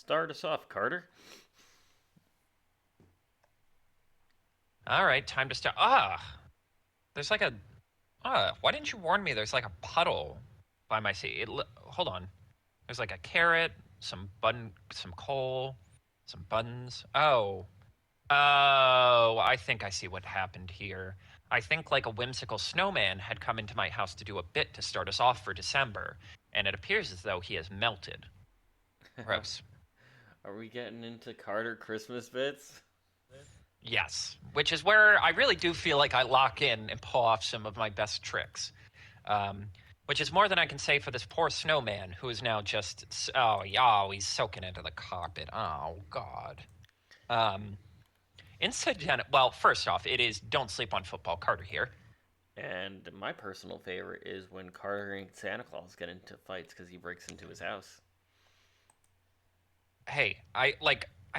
Start us off, Carter. All right, time to start. There's like a. Why didn't you warn me? There's like a puddle by my seat. Hold on. There's like a carrot, some coal, some buns. Oh, I think I see what happened here. I think like a whimsical snowman had come into my house to do a bit to start us off for December, and it appears as though he has melted. Gross. Are we getting into Carter Christmas bits? Yes, which is where I really do feel like I lock in and pull off some of my best tricks. Um, which is more than I can say for this poor snowman who is now just he's soaking into the carpet. Oh God. Um, well, first off, it is don't sleep on football. Carter here. And my personal favorite is when Carter and Santa Claus get into fights because he breaks into his house. Hey, I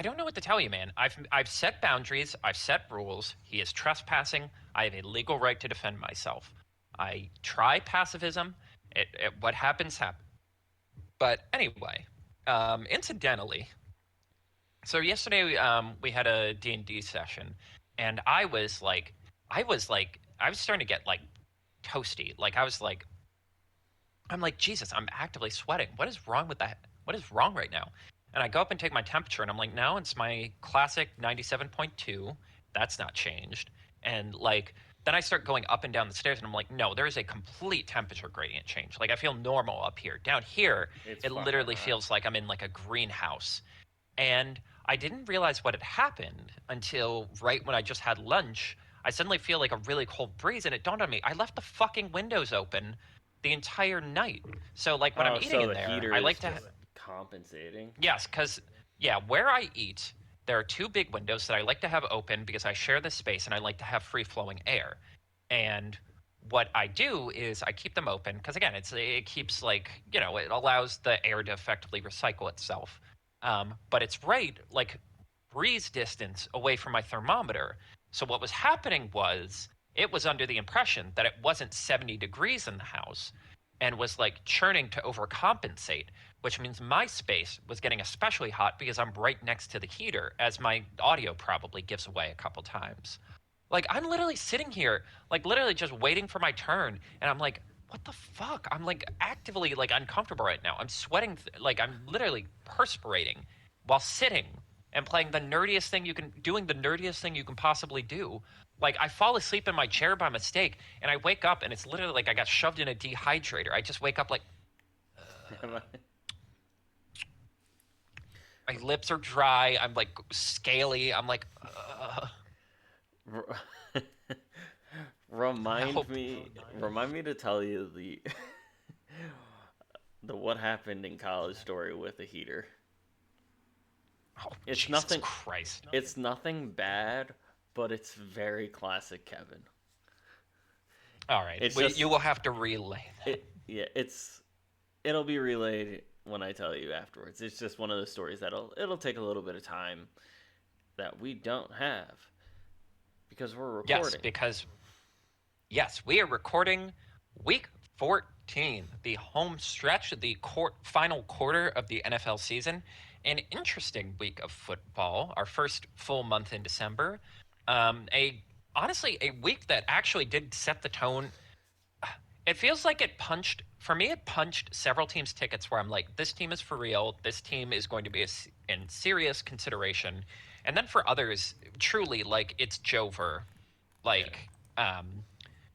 don't know what to tell you, man. I've set boundaries. I've set rules. He is trespassing. I have a legal right to defend myself. I try pacifism. What happens happens. But anyway, incidentally, so yesterday we had a D&D session, and I was starting to get like toasty. I'm like, Jesus, I'm actively sweating. What is wrong with that? What is wrong right now? And I go up and take my temperature, and I'm like, no, it's my classic 97.2. That's not changed. And like, then I start going up and down the stairs, and I'm like, no, there is a complete temperature gradient change. Like, I feel normal up here. Down here, It's it fucking literally hot. feels like I'm in like a greenhouse. And I didn't realize what had happened until right when I just had lunch. I suddenly feel like a really cold breeze, and it dawned on me I left the fucking windows open the entire night. So, like, when I'm Oh, eating so in the there, heater I is like to. just compensating. Yes, because, yeah, where I eat, there are two big windows that I like to have open because I share this space and I like to have free flowing air. And what I do is I keep them open because, again, it keeps, like, it allows the air to effectively recycle itself. But it's right, like, breeze distance away from my thermometer. So what was happening was it was under the impression that it wasn't 70 degrees in the house and was like churning to overcompensate, which means my space was getting especially hot because I'm right next to the heater, as my audio probably gives away a couple times. Like, I'm literally sitting here, like, literally just waiting for my turn, and I'm like, what the fuck? I'm like actively like uncomfortable right now. I'm sweating, like, I'm literally perspirating while sitting and playing doing the nerdiest thing you can possibly do. Like, I fall asleep in my chair by mistake, and I wake up, and it's literally like I got shoved in a dehydrator. I just wake up like, my lips are dry. I'm like scaly. I'm like, remind help. me, remind me to tell you the what happened in college story with the heater. Oh, It's Jesus nothing. Christ. It's nothing bad, but it's very classic Kevin. All right. It's You just will have to relay that. yeah. It'll be relayed when I tell you afterwards. It's just one of those stories it'll take a little bit of time that we don't have because we're Yes, recording. because, yes, we are recording week 14, the home stretch, the final quarter of the NFL season. An interesting week of football, our first full month in December. A Honestly, a week that actually did set the tone. It feels like for me, it punched several teams' tickets where I'm like, this team is for real. This team is going to be in serious consideration. And then for others, truly, like, it's Jover. Yeah. Like, um,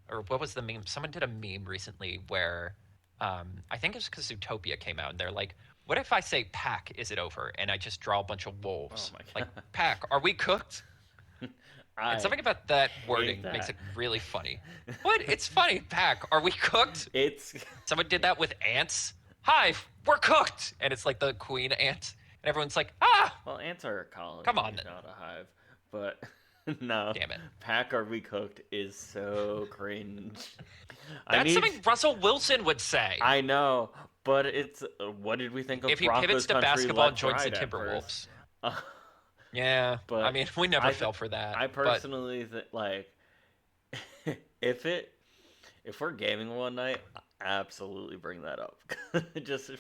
or what was the meme? Someone did a meme recently where I think it was because Zootopia came out, and they're like, what if I say pack, is it over? And I just draw a bunch of Oh wolves. my Like, god. pack, are we cooked? And I something about that hate wording makes that. it really funny. What? It's funny, pack, are we cooked? It's Someone did that with ants. Hi, we're cooked, and it's like the queen ant, and everyone's like, ah, well, ants are a come colony, on, not a hive. But no, damn it. pack are we cooked is so cringe. I That's need. something Russell Wilson would say I know, but it's what did we think of if he pivots Broncos to country basketball and left joins the right at first? Timberwolves. Uh, Yeah, I but mean, we never I th- fell for that, I but personally like if it if we're gaming one night, absolutely bring that up. Just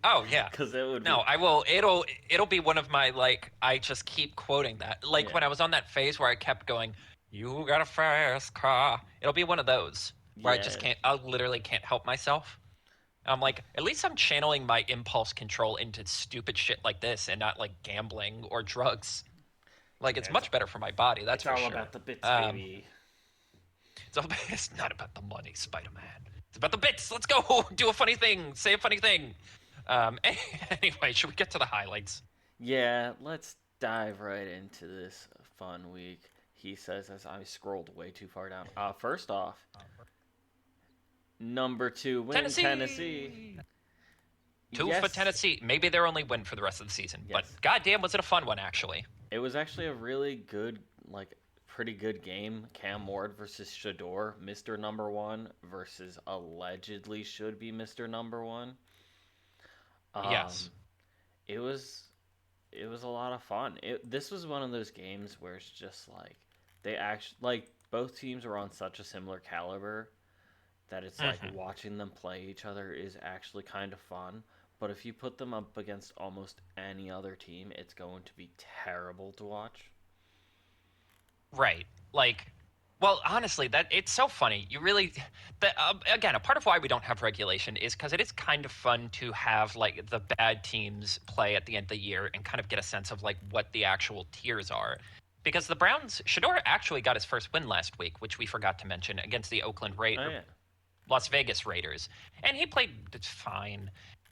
Oh yeah. because it would No, be. I will. It'll be one of my like. I just keep quoting that. Like when Yeah. I was on that phase where I kept going, "You got a fast car." It'll be one of those where I just Yeah. can't. I literally can't help myself. I'm like, at least I'm channeling my impulse control into stupid shit like this and not like gambling or drugs. Like it's Yeah. much better for my body, that's It's for all sure. about the bits, Um, baby. it's all, it's not about the money, Spider-Man. It's about the bits. Let's go do a funny thing. Say a funny thing. Um, anyway, should we get to the highlights? Yeah, let's dive right into this fun week. He says as I scrolled way too far down. First off, number 2 win Tennessee. Tennessee. Two for Yes, Tennessee. Maybe their only win for the rest of the season, but yes. goddamn, was it a fun one actually? It was actually a really good, like, pretty good game. Cam Ward versus Shador, Mr. Number One versus allegedly should be Mr. Number One. Yes. Um, it was it was a lot of fun. This was one of those games where it's just like they actually like both teams were on such a similar caliber that it's like Hmm. watching them play each other is actually kind of fun. But if you put them up against almost any other team, it's going to be terrible to watch. Right. Like, well, honestly, that it's so funny. You really, again, a part of why we don't have regulation is because it is kind of fun to have like the bad teams play at the end of the year and kind of get a sense of like what the actual tiers are. Because the Browns, Shador actually got his first win last week, which we forgot to mention against the Oh yeah, Las Vegas Raiders, and he played fine.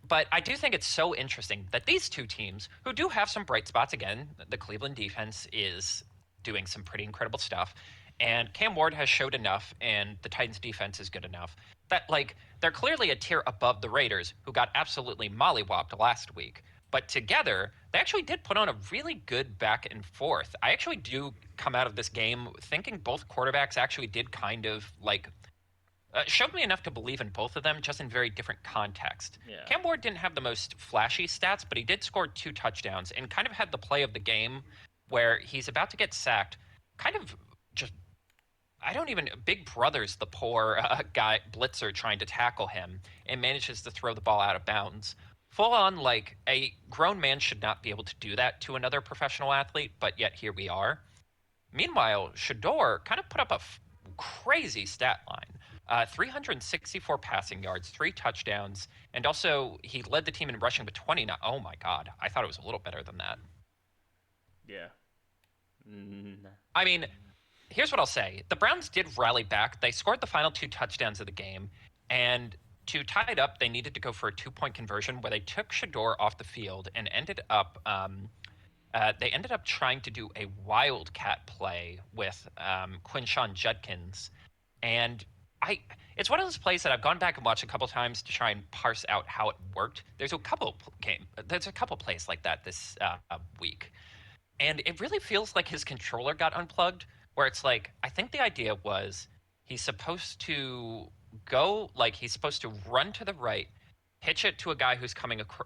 But I do think it's so interesting that these two teams, who do have some bright spots, again, the Cleveland defense is doing some pretty incredible stuff, and Cam Ward has showed enough, and the Titans defense is good enough that like they're clearly a tier above the Raiders, who got absolutely mollywopped last week. But together, they actually did put on a really good back and forth. I actually do come out of this game thinking both quarterbacks actually did kind of like showed me enough to believe in both of them, just in very different context. yeah, Cam Ward didn't have the most flashy stats, but he did score 2 touchdowns and kind of had the play of the game where he's about to get sacked, kind of just I don't even Big Brother's the poor guy blitzer trying to tackle him and manages to throw the ball out of bounds. Full on like a grown man should not be able to do that to another professional athlete, but yet here we are. Meanwhile, Shador kind of put up a crazy stat line. 364 passing yards, 3 touchdowns, and also he led the team in rushing with 20. Oh my God, I thought it was a little better than that. yeah. Mm, I mean, here's what I'll say: the Browns did rally back. They scored the final 2 touchdowns of the game, and to tie it up, they needed to go for a 2 point conversion where they took Shador off the field and ended up they ended up trying to do a wildcat play with Quinshawn Judkins, and I it's one of those plays that I've gone back and watched a couple times to try and parse out how it worked. There's a couple plays like that this week, and it really feels like his controller got unplugged. Where it's like I think the idea was he's supposed to he's supposed to run to the right, pitch it to a guy who's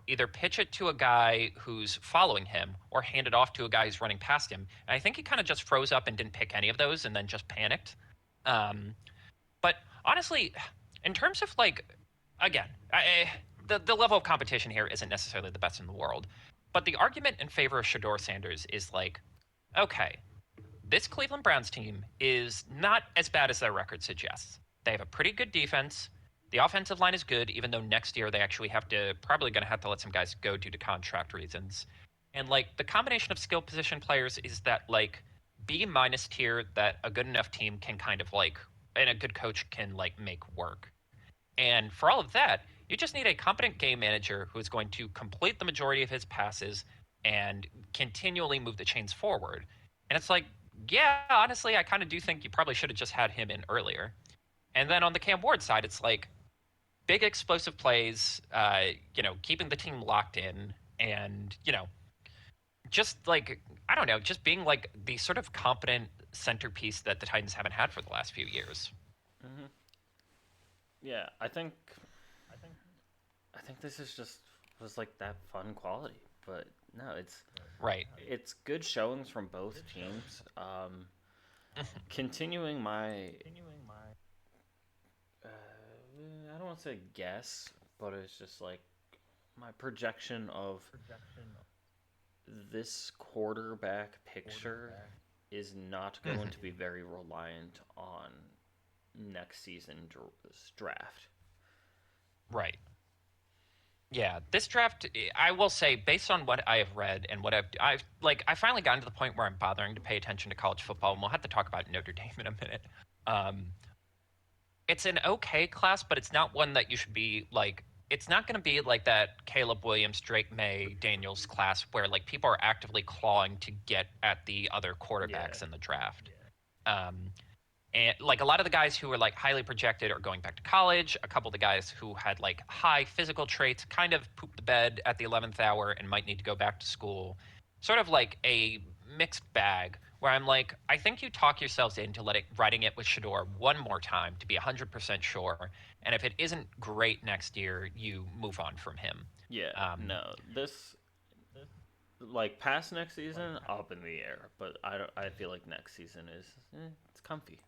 either pitch it to a guy who's following him or hand it off to a guy who's running past him. And I think he kind of just froze up and didn't pick any of those and then just panicked. Um, but honestly, in terms of like, again, the level of competition here isn't necessarily the best in the world. But the argument in favor of Shador Sanders is like, okay, this Cleveland Browns team is not as bad as their record suggests. They have a pretty good defense. The offensive line is good, even though next year they actually probably going to have to let some guys go due to contract reasons. And like the combination of skill position players is that like B minus tier that a good enough team can kind of like, and a good coach can like make work. And for all of that, you just need a competent game manager who is going to complete the majority of his passes and continually move the chains forward. And it's like, yeah, honestly, I kind of do think you probably should have just had him in earlier. And then on the Cam Ward side, it's like big explosive plays, keeping the team locked in and, just like, I don't know, just being like the sort of competent centerpiece that the Titans haven't had for the last few years. hmm Yeah, I think this is just was like that fun quality, but no, Right. it's good showings from both teams. Continuing my uh, I don't want to say guess, but it's just like my projection of this quarterback picture is not going to Mhm. be very reliant on next season draft. Right. Yeah, this draft, I will say, based on what I have read and what I've like, I finally gotten to the point where I'm bothering to pay attention to college football, and we'll have to talk about Notre Dame in a minute. Um, it's an okay class, but it's not one that you should be like. It's not going to be like that Caleb Williams, Drake May, Daniels class where like people are actively clawing to get at the other Yeah, quarterbacks in the draft. Um, and like a lot of the guys who were like highly projected are going back to college. A couple of the guys who had like high physical traits kind of pooped the bed at the 11th hour and might need to go back to school. Sort of like a mixed bag where I'm like, I think you talk yourselves into writing it with Shador one more time to be 100% sure. And if it isn't great next year, you move on from him. yeah. Um, No, this like past next season up in the air, but I don't. I feel like next season is it's comfy.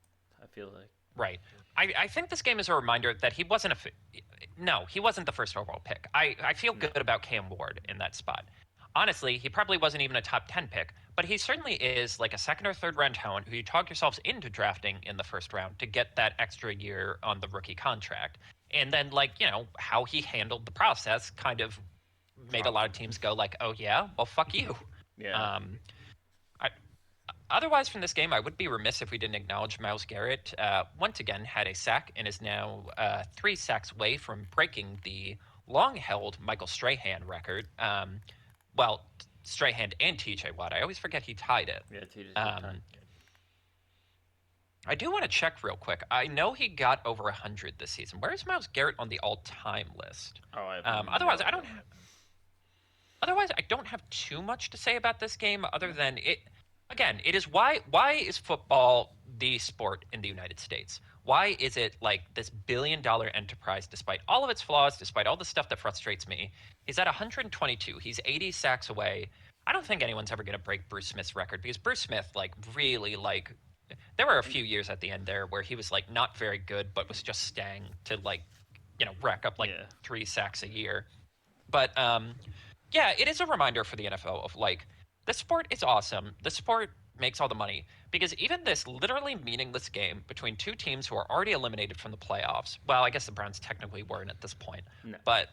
I feel like Right. I think this game is a reminder that he wasn't no, he wasn't the first overall pick. I feel no. good about Cam Ward in that spot. Honestly, he probably wasn't even a top 10 pick, but he certainly is like a second or third round talent who you talk yourselves into drafting in the first round to get that extra year on the rookie contract. And then, like, how he handled the process kind of made a Dropped lot of him. teams go, like, oh, yeah, well, fuck you. Yeah. Um, I, Otherwise, from this game, I would be remiss if we didn't acknowledge Miles Garrett. Once again, had a sack and is now 3 sacks away from breaking the long-held Michael Strahan record. Well, Strahan and T.J. Watt. I always forget he tied it. Yeah. TJ's got time. Um, I do want to check real quick. I know he got over 100 this season. Where is Miles Garrett on the all-time list? Oh, I have Otherwise, no I idea. don't. I don't have too much to say about this game other than it. Again, it is why is football the sport in the United States? Why is it like this billion-dollar enterprise despite all of its flaws, despite all the stuff that frustrates me? He's at 122. He's 80 sacks away. I don't think anyone's ever going to break Bruce Smith's record because Bruce Smith like really like there were a few years at the end there where he was like not very good but was just staying to like rack up like Yeah. 3 sacks a year. But yeah, it is a reminder for the NFL of like the sport is awesome. The sport makes all the money because even this literally meaningless game between two teams who are already eliminated from the playoffs. Well, I guess the Browns technically weren't at this point, No. but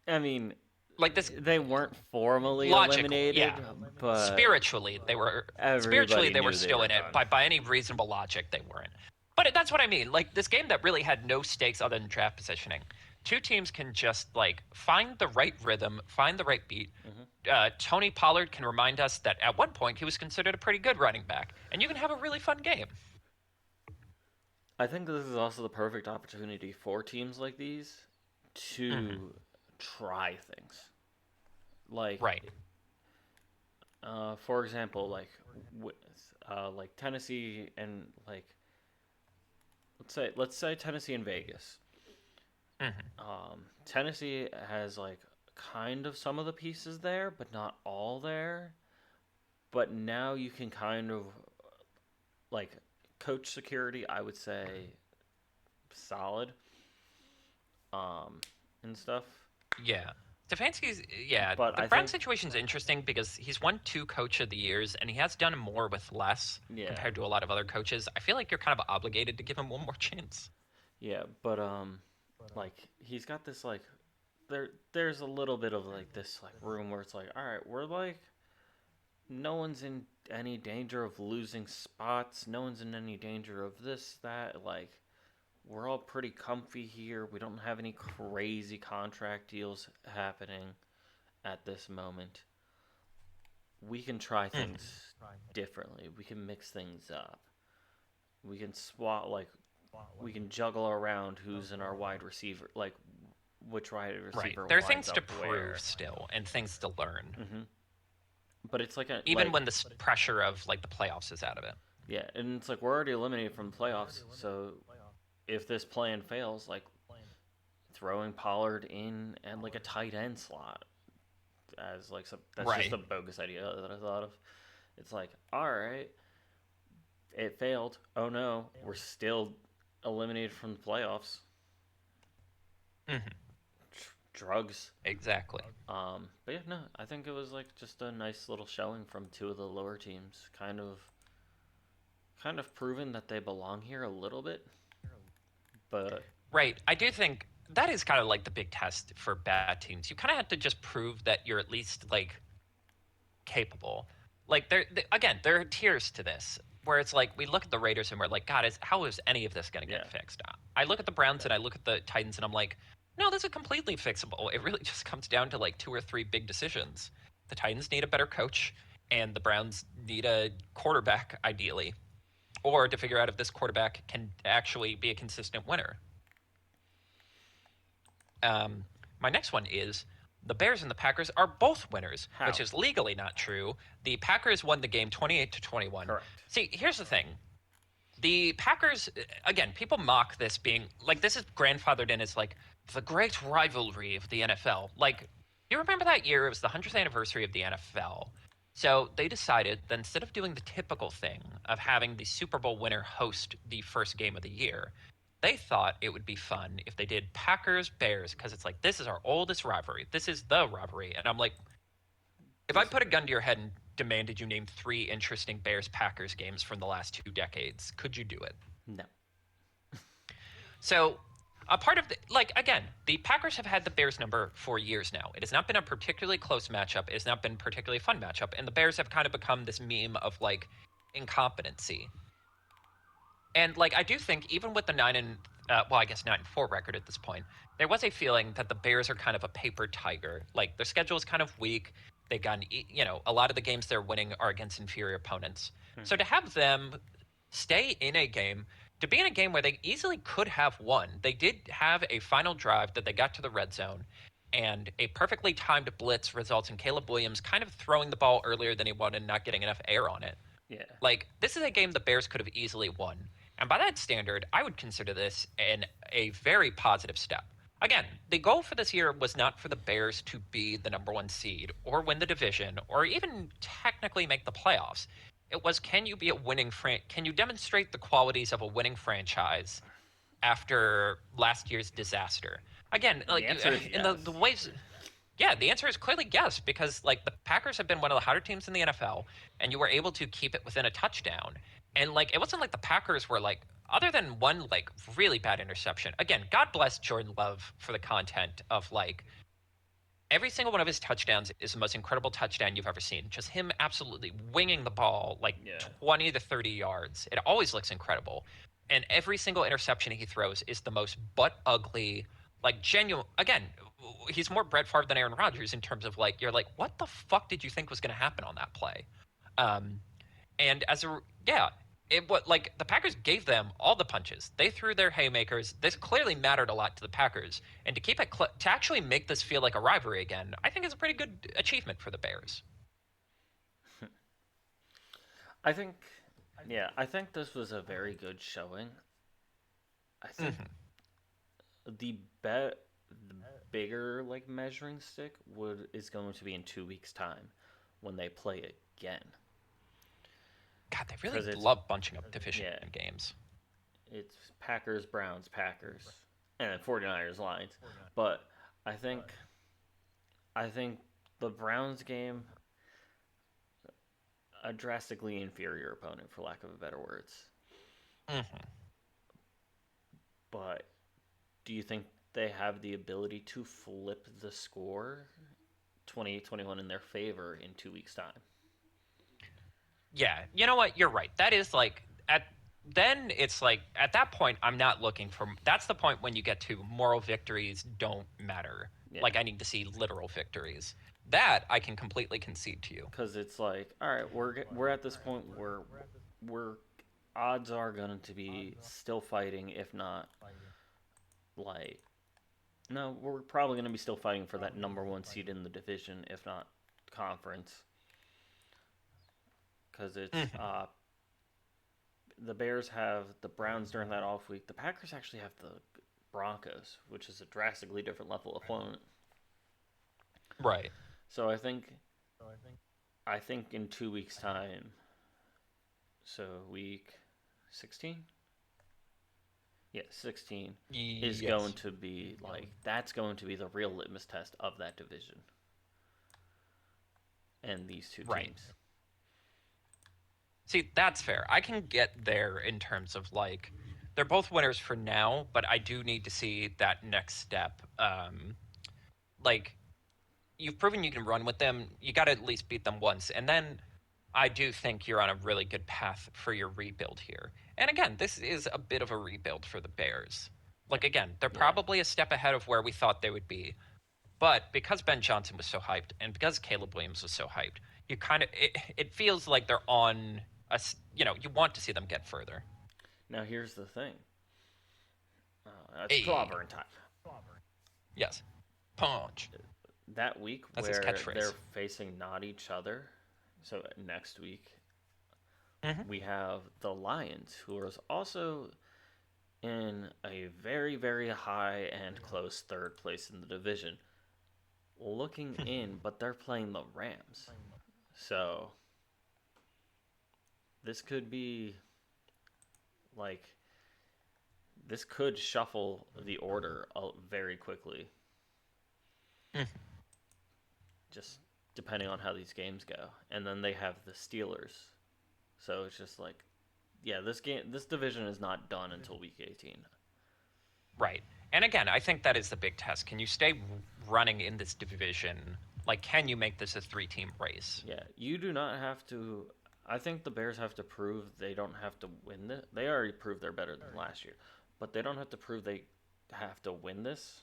I mean, like this they weren't formally logical, eliminated, yeah. but Spiritually they everybody were knew they still were in it. done. By any reasonable logic, they weren't. But that's what I mean. Like this game that really had no stakes other than draft positioning. Two teams can just like find the right rhythm, find the right beat. Hmm. Tony Pollard can remind us that at one point he was considered a pretty good running back, and you can have a really fun game. I think this is also the perfect opportunity for teams like these Hmm. to try things. Like, Right. for example, with, like Tennessee and like let's say Tennessee and Vegas. Hmm. Tennessee has like kind of some of the pieces there, but not all there. But now you can kind of like coach security. I would say solid, um, and stuff. Yeah. Stefanski's, yeah, But the I Brown think situation's interesting because he's won 2 Coach of the Years and he has done more with less yeah, compared to a lot of other coaches. I feel like you're kind of obligated to give him one more chance. yeah, but like he's got this like there's a little bit of like this like room where it's like, all right, we're like no one's in any danger of losing spots. No one's in any danger of this that like we're all pretty comfy here. We don't have any crazy contract deals happening at this moment. We can try Hmm. things differently. We can mix things up. We can swap like we can juggle around who's in our wide receiver, like which wide Right. receiver There are winds things to up prove where. still and things to learn, Hmm. But it's like a even like when the pressure of like the playoffs is out of it. yeah, and it's like we're already eliminated from the playoffs. So if this plan fails, like throwing Pollard in and like a tight end slot as like some that's just Right. a bogus idea that I thought of. It's like all right, it failed. Oh no, we're still eliminated from the playoffs. Hmm. drugs. Exactly. But yeah, no, I think it was like just a nice little showing from two of the lower teams, kind of proving that they belong here a little bit. But Right. I do think that is kind of like the big test for bad teams. You kind of have to just prove that you're at least like capable. Like again, there are tiers to this where it's like we look at the Raiders and we're like, God, how is any of this going to get yeah, fixed? I look at the Browns and I look at the Titans and I'm like, no, this is completely fixable. It really just comes down to like two or three big decisions. The Titans need a better coach, and the Browns need a quarterback, ideally, or to figure out if this quarterback can actually be a consistent winner. Um, my next one is the Bears and the Packers are both winners, which how? is legally not true. The Packers won the game 28-21. Correct. See, here's the thing. The Packers, again, people mock this being like this is grandfathered in as like the great rivalry of the NFL. Like, you remember that year? It was the 100th anniversary of the NFL. So they decided that instead of doing the typical thing of having the Super Bowl winner host the first game of the year, they thought it would be fun if they did Packers Bears because it's like this is our oldest rivalry. This is the rivalry, and I'm like, if I This put a gun to your head and demanded you name three interesting Bears Packers games from the last 2 decades, could you do it? no. So, a part of the, like, again, the Packers have had the Bears number for years now. It has not been a particularly close matchup. It has not been a particularly fun matchup. And the Bears have kind of become this meme of like incompetency. And like, I do think even with the well, I guess 9-4 record at this point, there was a feeling that the Bears are kind of a paper tiger. Like their schedule is kind of weak. They've gotten, a lot of the games they're winning are against inferior opponents. So to have them stay in a game, to be in a game where they easily could have won, they did have a final drive that they got to the red zone, and a perfectly timed blitz results in Caleb Williams kind of throwing the ball earlier than he wanted and not getting enough air on it. Yeah. Like, this is a game the Bears could have easily won. And by that standard, I would consider this a very positive step. Again, the goal for this year was not for the Bears to be the number one seed or win the division or even technically make the playoffs. It was, can you be a can you demonstrate the qualities of a winning franchise after last year's disaster? Again, The like answer is in yes. the ways, yeah, the answer is clearly yes, because like the Packers have been one of the hotter teams in the NFL, and you were able to keep it within a touchdown. And like it wasn't like the Packers were like, other than one like really bad interception. Again, God bless Jordan Love for the content of like every single one of his touchdowns is the most incredible touchdown you've ever seen. Just him absolutely winging the ball like Yeah. 20 to 30 yards. It always looks incredible. And every single interception he throws is the most butt ugly, like genuine. Again, he's more Brett Favre than Aaron Rodgers in terms of like, you're like, what the fuck did you think was going to happen on that play? Um, and yeah, it what like the Packers gave them all the punches. They threw their haymakers. This clearly mattered a lot to the Packers, and to keep it to actually make this feel like a rivalry again, I think is a pretty good achievement for the Bears. I think, yeah, I think this was a very good showing. I think Hmm. the bigger like measuring stick would is going to be in 2 weeks time when they play again God, they really because love bunching up division yeah games. it's Packers Browns Packers and then 49ers Lions, but I think I think the Browns game a drastically inferior opponent for lack of a better words, Hmm. but do you think they have the ability to flip the score 28-21 in their favor in 2 weeks time? Yeah, you know what? You're right. That is like at then it's like at that point I'm not looking for. That's the point when you get to moral victories don't matter. Yeah, Like I need to see literal victories. That I can completely concede to you. because it's like, all right, we're at this point where we're odds are going to be still fighting, if not like no, we're probably going to be still fighting for that number one seed in the division, if not conference, because it's Hmm. the Bears have the Browns during that off week. The Packers actually have the Broncos, which is a drastically different level opponent. Right. So I think in 2 weeks time, so week 16. Yeah, 16 is going Yes. to be that's going to be the real litmus test of that division and these two Right. teams. See, that's fair. I can get there in terms of like they're both winners for now, but I do need to see that next step. Like you've proven you can run with them. You got to at least beat them once, and then I do think you're on a really good path for your rebuild here. And again, this is a bit of a rebuild for the Bears. Like again, they're Yeah. probably a step ahead of where we thought they would be. But because Ben Johnson was so hyped and because Caleb Williams was so hyped, you kind of it feels like they're on a you want to see them get further. Now here's the thing. It's Hey, clobbering time. yes, punch. That week That's his where they're catchphrase. facing not each other. So next week Mm-hmm. we have the Lions, who are also in a very, very high and close third place in the division. Looking in, but they're playing the Rams. So this could be like this could shuffle the order very quickly. Mm. Just depending on how these games go. And then they have the Steelers. So it's just like yeah, this division is not done until week 18. Right. And again, I think that is the big test. Can you stay running in this division? Like, can you make this a three-team race? Yeah, you do not have to. I think the Bears have to prove they don't have to win this. They already proved they're better than last year, but they don't have to prove they have to win this.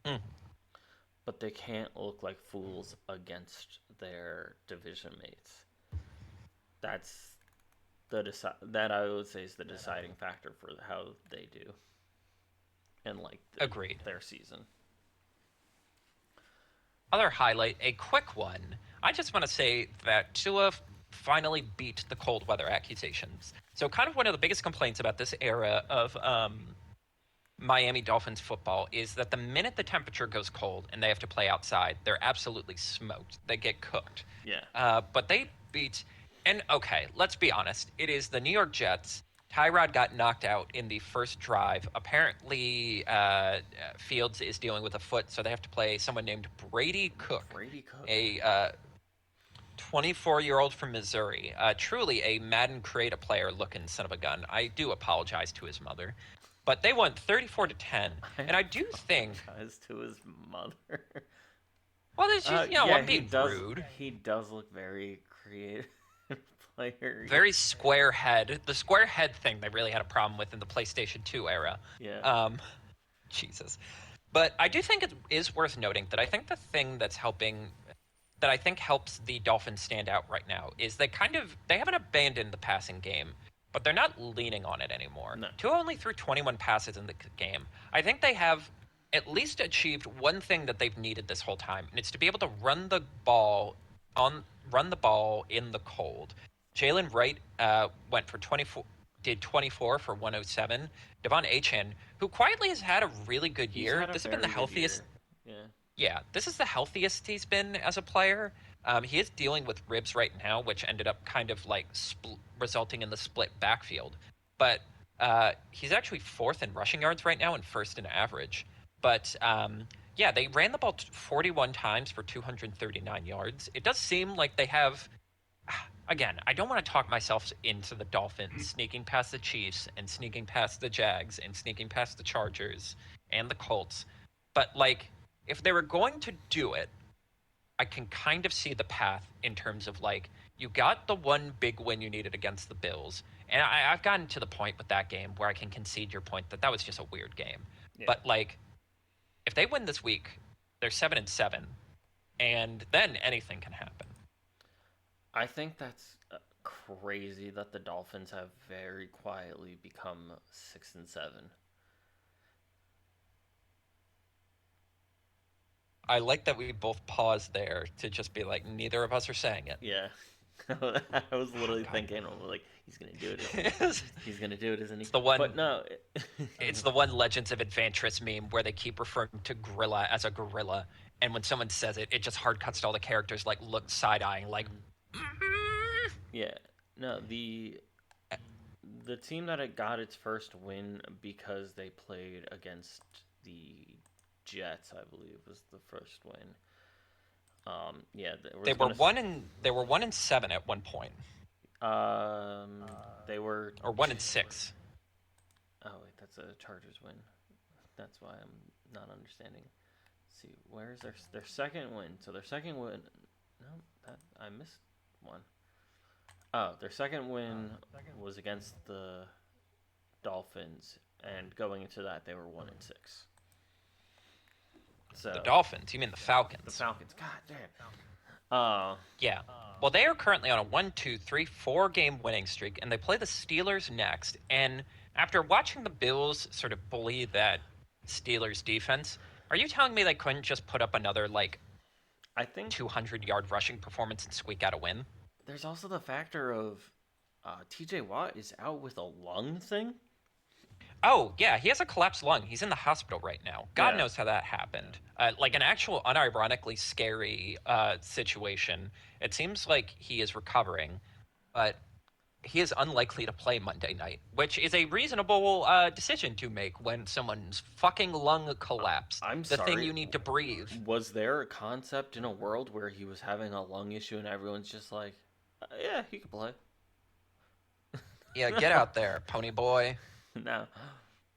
Mm. But they can't look like fools against their division mates. That's that I would say is the deciding factor for how they do and Agreed. their season. Other highlight, a quick one. I just want to say that Tua finally beat the cold weather accusations. So, kind of one of the biggest complaints about this era of Miami Dolphins football is that the minute the temperature goes cold and they have to play outside, they're absolutely smoked. They get cooked. Yeah. But they beat, and okay, let's be honest. It is the New York Jets. Tyrod got knocked out in the first drive. Apparently, Fields is dealing with a foot, so they have to play someone named Brady Cook, Brady Cook. a 24-year-old from Missouri. Truly a Madden create a player looking son of a gun. I do apologize to his mother. But they won 34-10. And I do think. Apologize to his mother. Well, it's just, yeah, I'm being rude. He does look very creative player. Very square head. The square head thing they really had a problem with in the PlayStation 2 era. Yeah. Jesus. But I do think it is worth noting that I think the thing that's helping, that I think helps the Dolphins stand out right now is they haven't abandoned the passing game, but they're not leaning on it anymore. No. Tua only threw 21 passes in the game. I think they have at least achieved one thing that they've needed this whole time, and it's to be able to run the ball in the cold. Jalen Wright went for 24, did 24 for 107. Devon Achane, who quietly has had a really good year. This has been the healthiest. Yeah. Yeah, this is the healthiest he's been as a player. He is dealing with ribs right now, which ended up kind of like resulting in the split backfield. But he's actually fourth in rushing yards right now and first in average. But yeah, they ran the ball 41 times for 239 yards. It does seem like they have. Again, I don't want to talk myself into the Dolphins sneaking past the Chiefs and sneaking past the Jags and sneaking past the Chargers and the Colts. But like, if they were going to do it, I can kind of see the path in terms of like, you got the one big win you needed against the Bills. And I've gotten to the point with that game where I can concede your point that was just a weird game. Yeah. But like, if they win this week, they're 7-7, and then anything can happen. I think that's crazy that the Dolphins have very quietly become 6-7. I like that we both paused there to just be like, neither of us are saying it. Yeah. I was literally thinking, like, he's gonna do it. He's gonna do it, isn't he? It's the one. But no, it's the one Legends of Adventures meme where they keep referring to gorilla as a gorilla, and when someone says it, it just hard cuts to all the characters like look side eyeing, like. Yeah. No, the team that it got its first win because they played against the Jets, I believe, was the first win. Yeah, there They was were gonna. one and they were 1-7 at one point, They were. or 1-6. Oh wait, that's a Chargers win. That's why I'm not understanding. Let's see, where's their second win? So their second win. No, that I missed one. Oh, their second win was against the Dolphins, and going into that, they were 1-6. The So Dolphins? You mean the the Falcons? Falcons. God damn. Yeah. Well, they are currently on a 1, 2, 3, 4 game winning streak, and they play the Steelers next. And after watching the Bills sort of bully that Steelers defense, are you telling me they couldn't just put up another like I think 200-yard rushing performance and squeak out a win? there's also the factor of T.J. Watt is out with a lung thing. Oh, yeah, he has a collapsed lung. He's in the hospital right now. God Yeah. knows how that happened. Like an actual, unironically scary situation. It seems like he is recovering, but he is unlikely to play Monday night, which is a reasonable decision to make when someone's fucking lung collapsed. I'm The thing sorry. you need to breathe. Was there a concept in a world where he was having a lung issue and everyone's just like, yeah, he could play? Yeah, get out there, pony boy. No.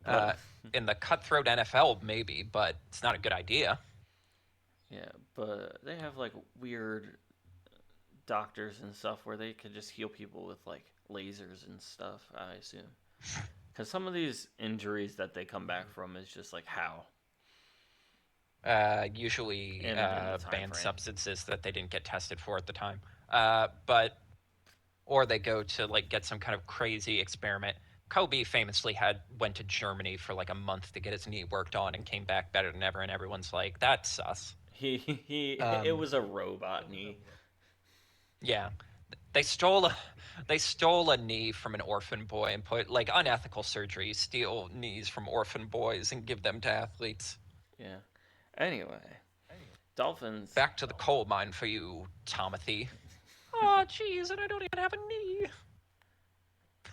Uh, But, in the cutthroat NFL, maybe, but it's not a good idea. yeah, but they have like weird doctors and stuff where they could just heal people with like lasers and stuff, I assume. Because some of these injuries that they come back from is just like how? Usually In the time banned frame. substances that they didn't get tested for at the time. But or they go to like get some kind of crazy experiment. Kobe famously went to Germany for like a month to get his knee worked on and came back better than ever, and everyone's like, "That's sus." It was a robot knee. Yeah, they stole a they stole a knee from an orphan boy and put like unethical surgery. Steal knees from orphan boys and give them to athletes. Yeah. Anyway, Dolphins. Back to the coal mine for you, Timothy. Oh, jeez, and I don't even have a knee.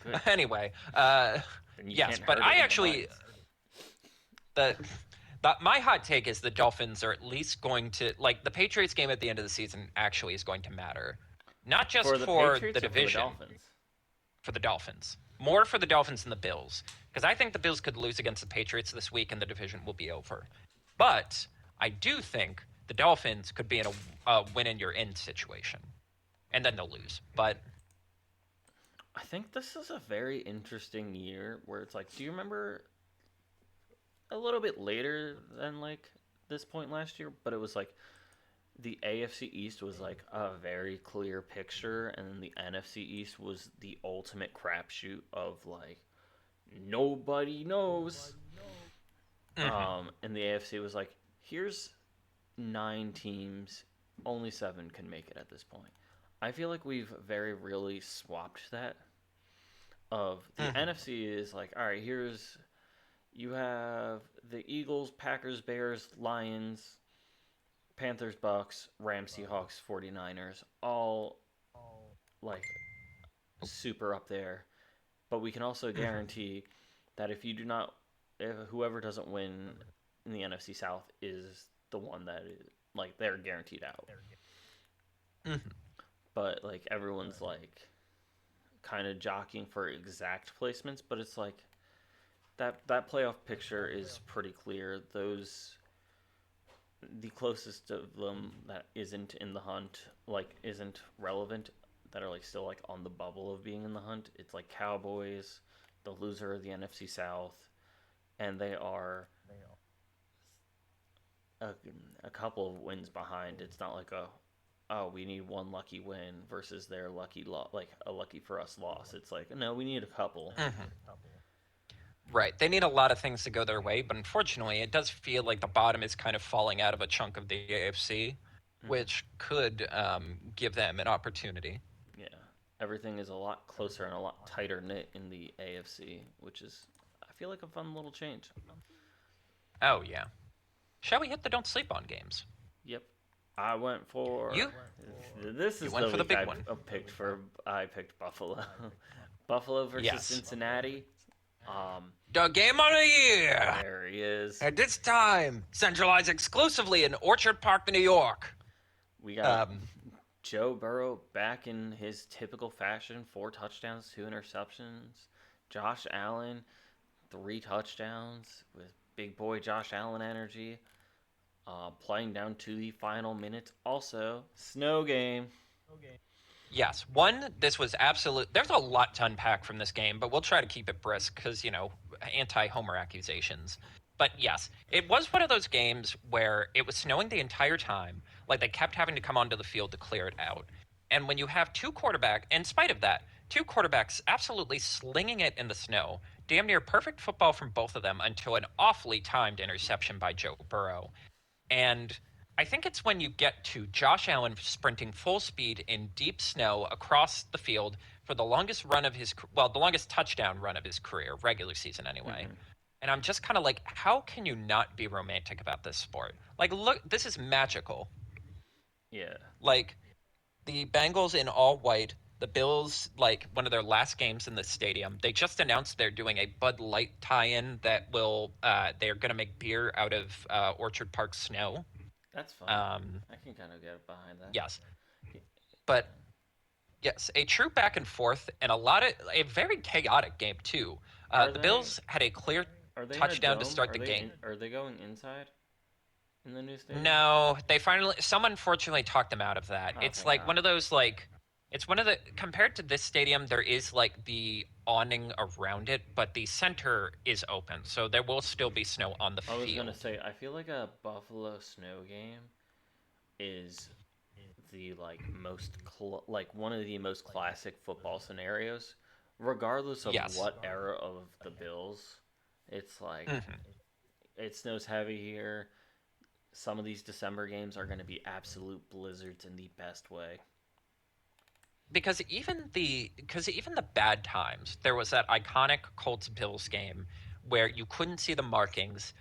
Good. Anyway, Then you yes, can't but hurt it I in the actually mines. the my hot take is the Dolphins are at least going to like the Patriots game at the end of the season actually is going to matter, not just For the for Patriots the or for the division, Dolphins? for the Dolphins, more for the Dolphins than the Bills, because I think the Bills could lose against the Patriots this week and the division will be over. But I do think the Dolphins could be in a win and you're in situation, and then they'll lose. But I think this is a very interesting year where it's like, do you remember a little bit later than like this point last year? But it was like the AFC East was like a very clear picture, and then the NFC East was the ultimate crapshoot of like nobody knows. And the AFC was like, here's 9 teams, only 7 can make it at this point. I feel like we've very really swapped that. Of the NFC is like, all right, here's you have the Eagles, Packers, Bears, Lions, Panthers, Bucks, Rams, Seahawks, 49ers, all like super up there. But we can also guarantee that if whoever doesn't win in the NFC South is the one that is like they're guaranteed out. But like everyone's like kind of jockeying for exact placements, but it's like that playoff picture is pretty clear. Those the closest of them that isn't in the hunt, like isn't relevant, that are like still like on the bubble of being in the hunt. It's like Cowboys, the loser of the NFC South, and they are a, a couple of wins behind. It's not like we need one lucky win versus their like a lucky for us loss. It's like no, we need a couple. Right. They need a lot of things to go their way, but unfortunately, it does feel like the bottom is kind of falling out of a chunk of the AFC, which could give them an opportunity. Yeah, everything is a lot closer and a lot tighter knit in the AFC, which is I feel like a fun little change. Oh, yeah. Shall we hit the don't sleep on games? Yep, I went for You? This is went the for the week big I one. picked for. I picked Buffalo, Buffalo versus Yes. Cincinnati. Um, The game of the year! there he is. At this time, centralized exclusively in Orchard Park, New York. We got Um, Joe Burrow back in his typical fashion, 4 touchdowns, 2 interceptions. Josh Allen, 3 touchdowns with big boy Josh Allen energy. Playing down to the final minutes. Also, snow game. yes, this was absolute. There's a lot to unpack from this game, but we'll try to keep it brisk because, anti-Homer accusations. But yes, it was one of those games where it was snowing the entire time. Like they kept having to come onto the field to clear it out. And when you have in spite of that, two quarterbacks absolutely slinging it in the snow, damn near perfect football from both of them until an awfully timed interception by Joe Burrow. And I think it's when you get to Josh Allen sprinting full speed in deep snow across the field for the longest the longest touchdown run of his career, regular season anyway. Mm-hmm. And I'm just kind of like, how can you not be romantic about this sport? Like, look, this is magical. Yeah. Like, the Bengals in all white, the Bills, like one of their last games in the stadium, they just announced they're doing a Bud Light tie-in that they're going to make beer out of Orchard Park snow. That's fun. Um, I can kind of get behind that. yes, but yes, a true back and forth and a very chaotic game too. The Bills had a clear Are they in a touchdown to dome? start the game. Are they going inside in the new stadium? No, someone fortunately talked them out of that. Oh, It's thank like God. one of those it's one of the compared to this stadium, there is like the awning around it, but the center is open, so there will still be snow on the I was field. gonna say, I feel like a Buffalo snow game is the like one of the most classic football scenarios, regardless of Yes. what era of the Bills. It's like Hmm. it snows heavy here. Some of these December games are going to be absolute blizzards in the best way. Because even the bad times, there was that iconic Colts Bills game where you couldn't see the markings,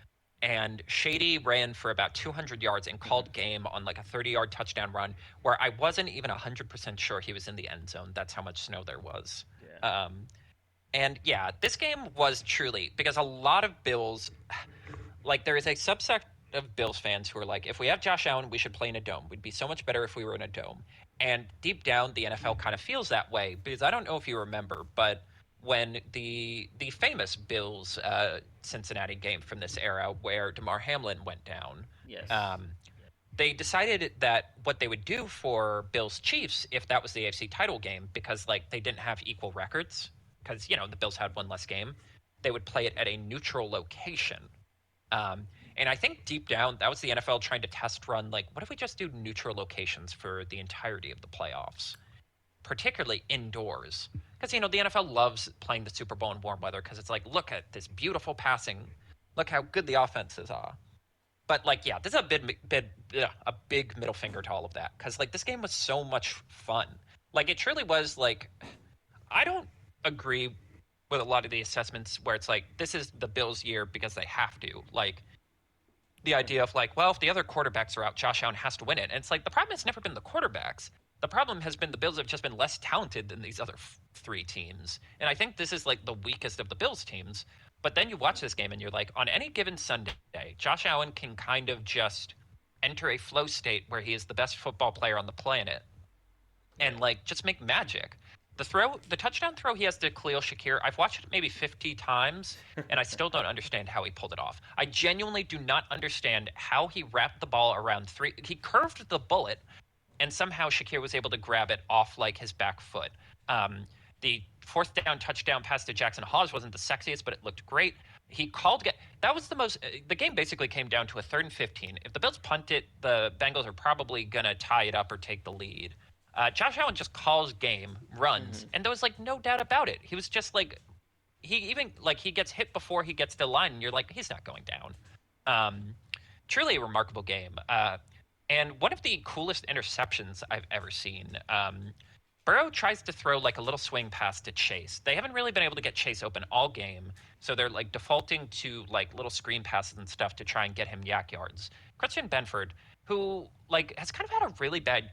and Shady ran for about 200 yards and Mm-hmm. called game on like a 30-yard touchdown run where I wasn't even 100% sure he was in the end zone. That's how much snow there was. Yeah. And yeah, this game was truly because a lot of Bills, like there is a subset of Bills fans who are like, if we have Josh Allen, we should play in a dome. We'd be so much better if we were in a dome. And deep down, the NFL kind of feels that way because I don't know if you remember, but when the famous Bills Cincinnati game from this era where Damar Hamlin went down, Yes. they decided that what they would do for Bills Chiefs if that was the AFC title game, because like they didn't have equal records, because the Bills had one less game, they would play it at a neutral location. And I think deep down that was the NFL trying to test run, like, what if we just do neutral locations for the entirety of the playoffs, particularly indoors? Because the NFL loves playing the Super Bowl in warm weather because it's like, look at this beautiful passing, look how good the offenses are. But like, yeah, this is a big middle finger to all of that because like this game was so much fun. Like it truly was. Like I don't agree with a lot of the assessments where it's like this is the Bills' year because they have to. Like the idea of like, well, if the other quarterbacks are out, Josh Allen has to win it. And it's like the problem has never been the quarterbacks. The problem has been the Bills have just been less talented than these other three teams. And I think this is like the weakest of the Bills teams. But then you watch this game and you're like, on any given Sunday, Josh Allen can kind of just enter a flow state where he is the best football player on the planet and like just make magic. The touchdown throw he has to Khalil Shakir, I've watched it maybe 50 times, and I still don't understand how he pulled it off. I genuinely do not understand how he wrapped the ball around he curved the bullet, and somehow Shakir was able to grab it off like his back foot. The fourth down touchdown pass to Jackson Hawes wasn't the sexiest, but it looked great. He called that was the game basically came down to a 3rd and 15. If the Bills punt it, the Bengals are probably gonna tie it up or take the lead. Josh Allen just calls game, runs, and there was like no doubt about it. He was just like he gets hit before he gets to the line, and you're like, he's not going down. Truly a remarkable game. And one of the coolest interceptions I've ever seen. Burrow tries to throw like a little swing pass to Chase. They haven't really been able to get Chase open all game, so they're like defaulting to like little screen passes and stuff to try and get him yak yards. Christian Benford, who like has kind of had a really bad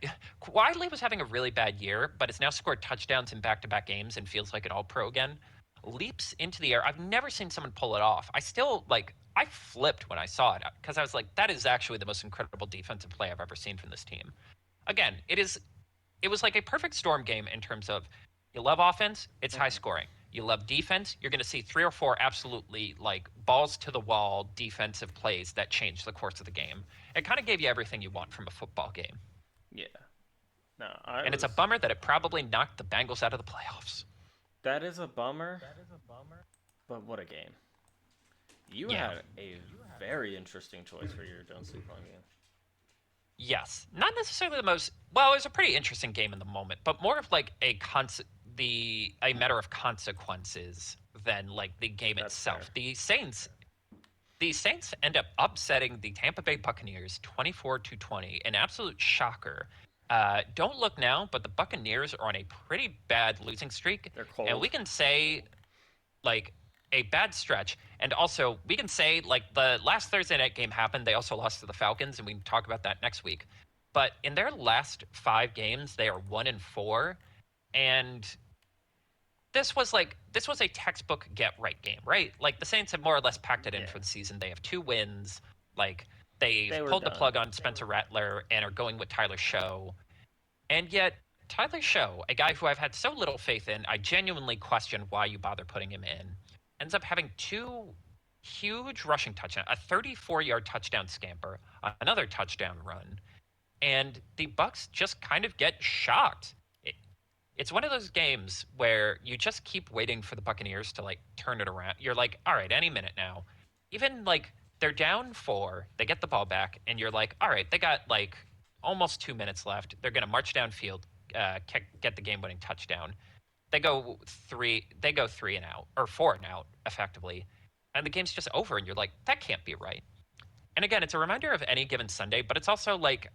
Wiley was having a really bad year, but has now scored touchdowns in back-to-back games and feels like an all-pro again. Leaps into the air. I've never seen someone pull it off. I still like I flipped when I saw it because I was like, that is actually the most incredible defensive play I've ever seen from this team. Again, it was like a perfect storm game in terms of you love offense, it's high scoring. You love defense, you're going to see 3 or 4 absolutely like balls to the wall defensive plays that change the course of the game. It kind of gave you everything you want from a football game. Yeah. No, I And it's a was. bummer that it probably knocked the Bengals out of the playoffs. That is a bummer, but what a game. You Yeah. had a very interesting choice for your Don't Sleep on game. Yes. Not necessarily the most well, it was a pretty interesting game in the moment, but more of like a matter of consequences than like the game That's fair. itself. The Saints end up upsetting the Tampa Bay Buccaneers 24-20, an absolute shocker. Don't look now, but the Buccaneers are on a pretty bad losing streak, They're cold. and we can say like a bad stretch. And also, we can say like the last Thursday night game happened. They also lost to the Falcons, and we can talk about that next week. But in their last 5 games, they are 1-4, and this was a textbook get right game, right? Like the Saints have more or less packed it in for the season. They have 2 wins. Like they've They were pulled the done. plug on Spencer Rattler and are going with Tyler Show. And yet Tyler Show, a guy who I've had so little faith in, I genuinely question why you bother putting him in, ends up having 2 huge rushing touchdowns, a 34-yard touchdown scamper, another touchdown run, and the Bucks just kind of get shocked. It's one of those games where you just keep waiting for the Buccaneers to like turn it around. You're like, all right, any minute now. Even like they're down 4, they get the ball back, and you're like, all right, they got like almost 2 minutes left. They're gonna march downfield, get the game-winning touchdown. They go 3 and out or 4 and out effectively, and the game's just over. And you're like, that can't be right. And again, it's a reminder of any given Sunday, but it's also like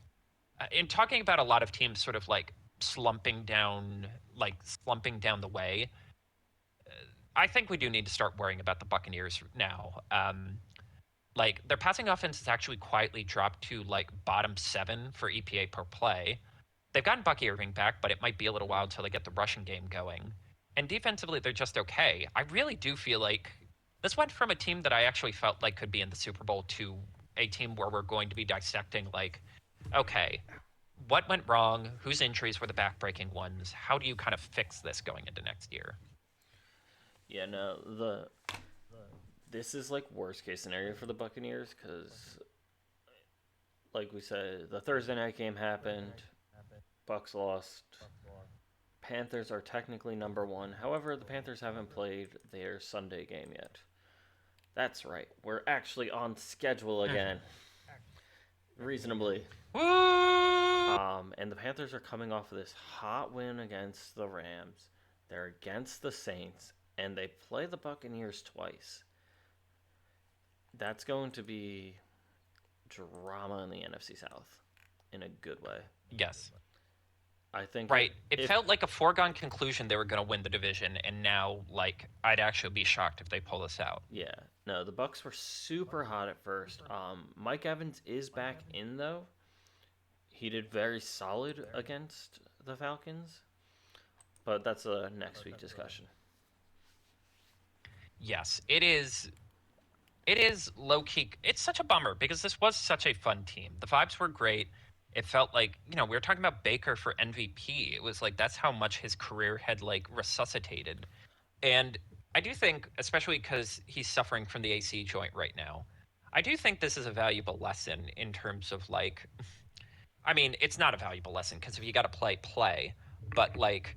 in talking about a lot of teams sort of like slumping down the way. I think we do need to start worrying about the Buccaneers now. Like their passing offense has actually quietly dropped to like bottom 7 for EPA per play. They've gotten Bucky Irving back, but it might be a little while until they get the rushing game going. And defensively, they're just okay. I really do feel like this went from a team that I actually felt like could be in the Super Bowl to a team where we're going to be dissecting like, okay, what went wrong? Whose injuries were the backbreaking ones? How do you kind of fix this going into next year? Yeah, no, this is like worst case scenario for the Buccaneers because, like we said, the Thursday night game happened. Bucks lost. Panthers are technically number one. However, the Panthers haven't played their Sunday game yet. That's right. We're actually on schedule again. Reasonably. Woo! And the Panthers are coming off of this hot win against the Rams. They're against the Saints, and they play the Buccaneers twice. That's going to be drama in the NFC South in a good way. Yes. I think Right. It felt like a foregone conclusion they were going to win the division, and now, like, I'd actually be shocked if they pull this out. Yeah. No, the Bucks were super hot at first. Mike Evans is back in though. He did very solid against the Falcons, but that's a next week discussion. Yes, it is. It is low key. It's such a bummer because this was such a fun team. The vibes were great. It felt like, we were talking about Baker for MVP. It was like that's how much his career had like resuscitated. And I do think, especially because he's suffering from the AC joint right now, I do think this is a valuable lesson in terms of like, I mean, it's not a valuable lesson because if you got to play, play, but like,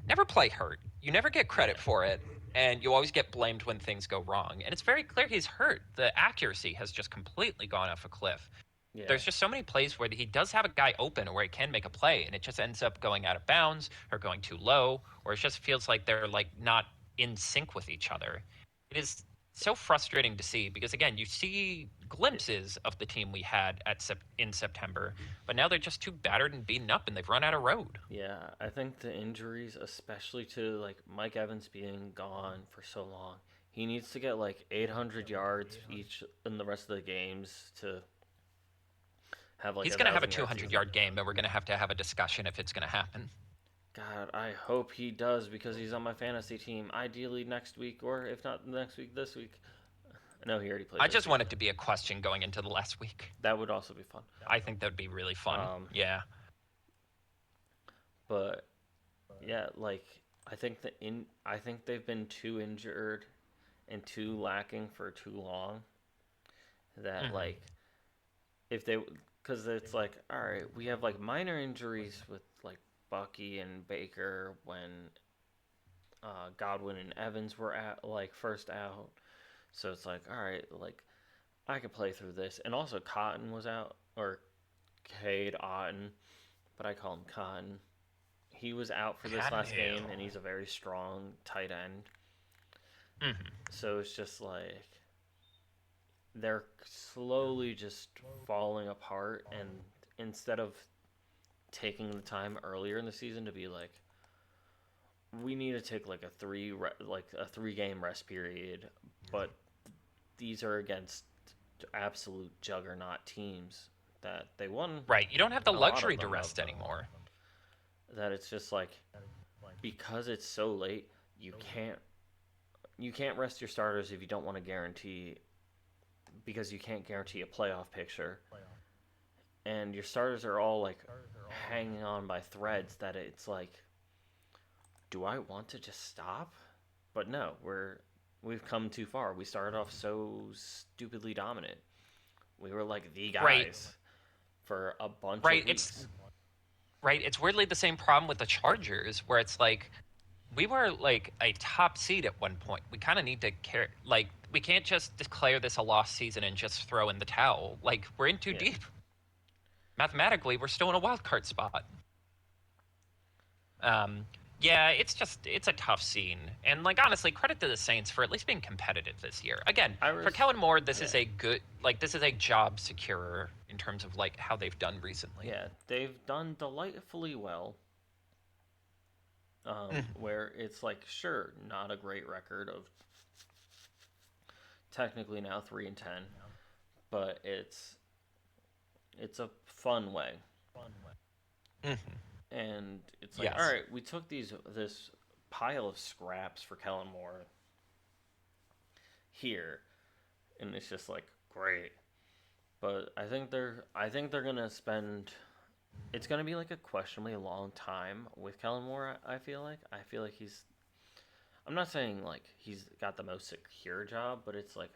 never play hurt. You never get credit for it, and you always get blamed when things go wrong. And it's very clear he's hurt. The accuracy has just completely gone off a cliff. Yeah. There's just so many plays where he does have a guy open where he can make a play, and it just ends up going out of bounds or going too low, or it just feels like they're like not in sync with each other. It is so frustrating to see because again, you see glimpses of the team we had in September, but now they're just too battered and beaten up, and they've run out of road. Yeah, I think the injuries, especially to like Mike Evans being gone for so long, he needs to get like 800 yards each in the rest of the games to have like He's a going to have a 1,000-yard 200 season. yard game, and we're going to have a discussion if it's going to happen. God, I hope he does because he's on my fantasy team. Ideally next week, or if not next week, this week. No, he already played I this just week. want it to be a question going into the last week. That would also be fun. I think that would be really fun. Yeah. But yeah, like I think they've been too injured and too lacking for too long. That like if they because it's like all right, we have like minor injuries with like Bucky and Baker when Godwin and Evans were at like first out. So it's like all right, like I could play through this. And also Cotton was out or Cade Otton, but I call him Cotton. He was out for this last game, and he's a very strong tight end. So it's just like they're slowly just falling apart, and instead of taking the time earlier in the season to be like, we need to take like a 3 game rest period, but these are against absolute juggernaut teams that they won. Right. You don't have the a lot luxury of to them rest have, anymore. That it's just like because it's so late, you can't rest your starters if you don't want to guarantee because you can't guarantee a playoff picture. And your starters are all like hanging on by threads that it's like do I want to just stop? But no, we've come too far. We started off so stupidly dominant. We were like the guys Right. for a bunch Right. of weeks. It's weirdly the same problem with the Chargers, where it's like we were like a top seed at one point. We kind of need to care. Like we can't just declare this a lost season and just throw in the towel. Like we're in too Yeah. deep. Mathematically, we're still in a wild card spot. Yeah, it's a tough scene, and like honestly, credit to the Saints for at least being competitive this year. Again, for Kellen Moore, this is a good this is a job securer in terms of like how they've done recently. Yeah, they've done delightfully well. Where it's like sure, not a great record of technically now 3-10, but it's a fun way. And it's like, all right, we took this pile of scraps for Kellen Moore here, and it's just like great. But I think they're gonna spend. It's gonna be like a questionably long time with Kellen Moore. I feel like he's. I'm not saying like he's got the most secure job, but it's like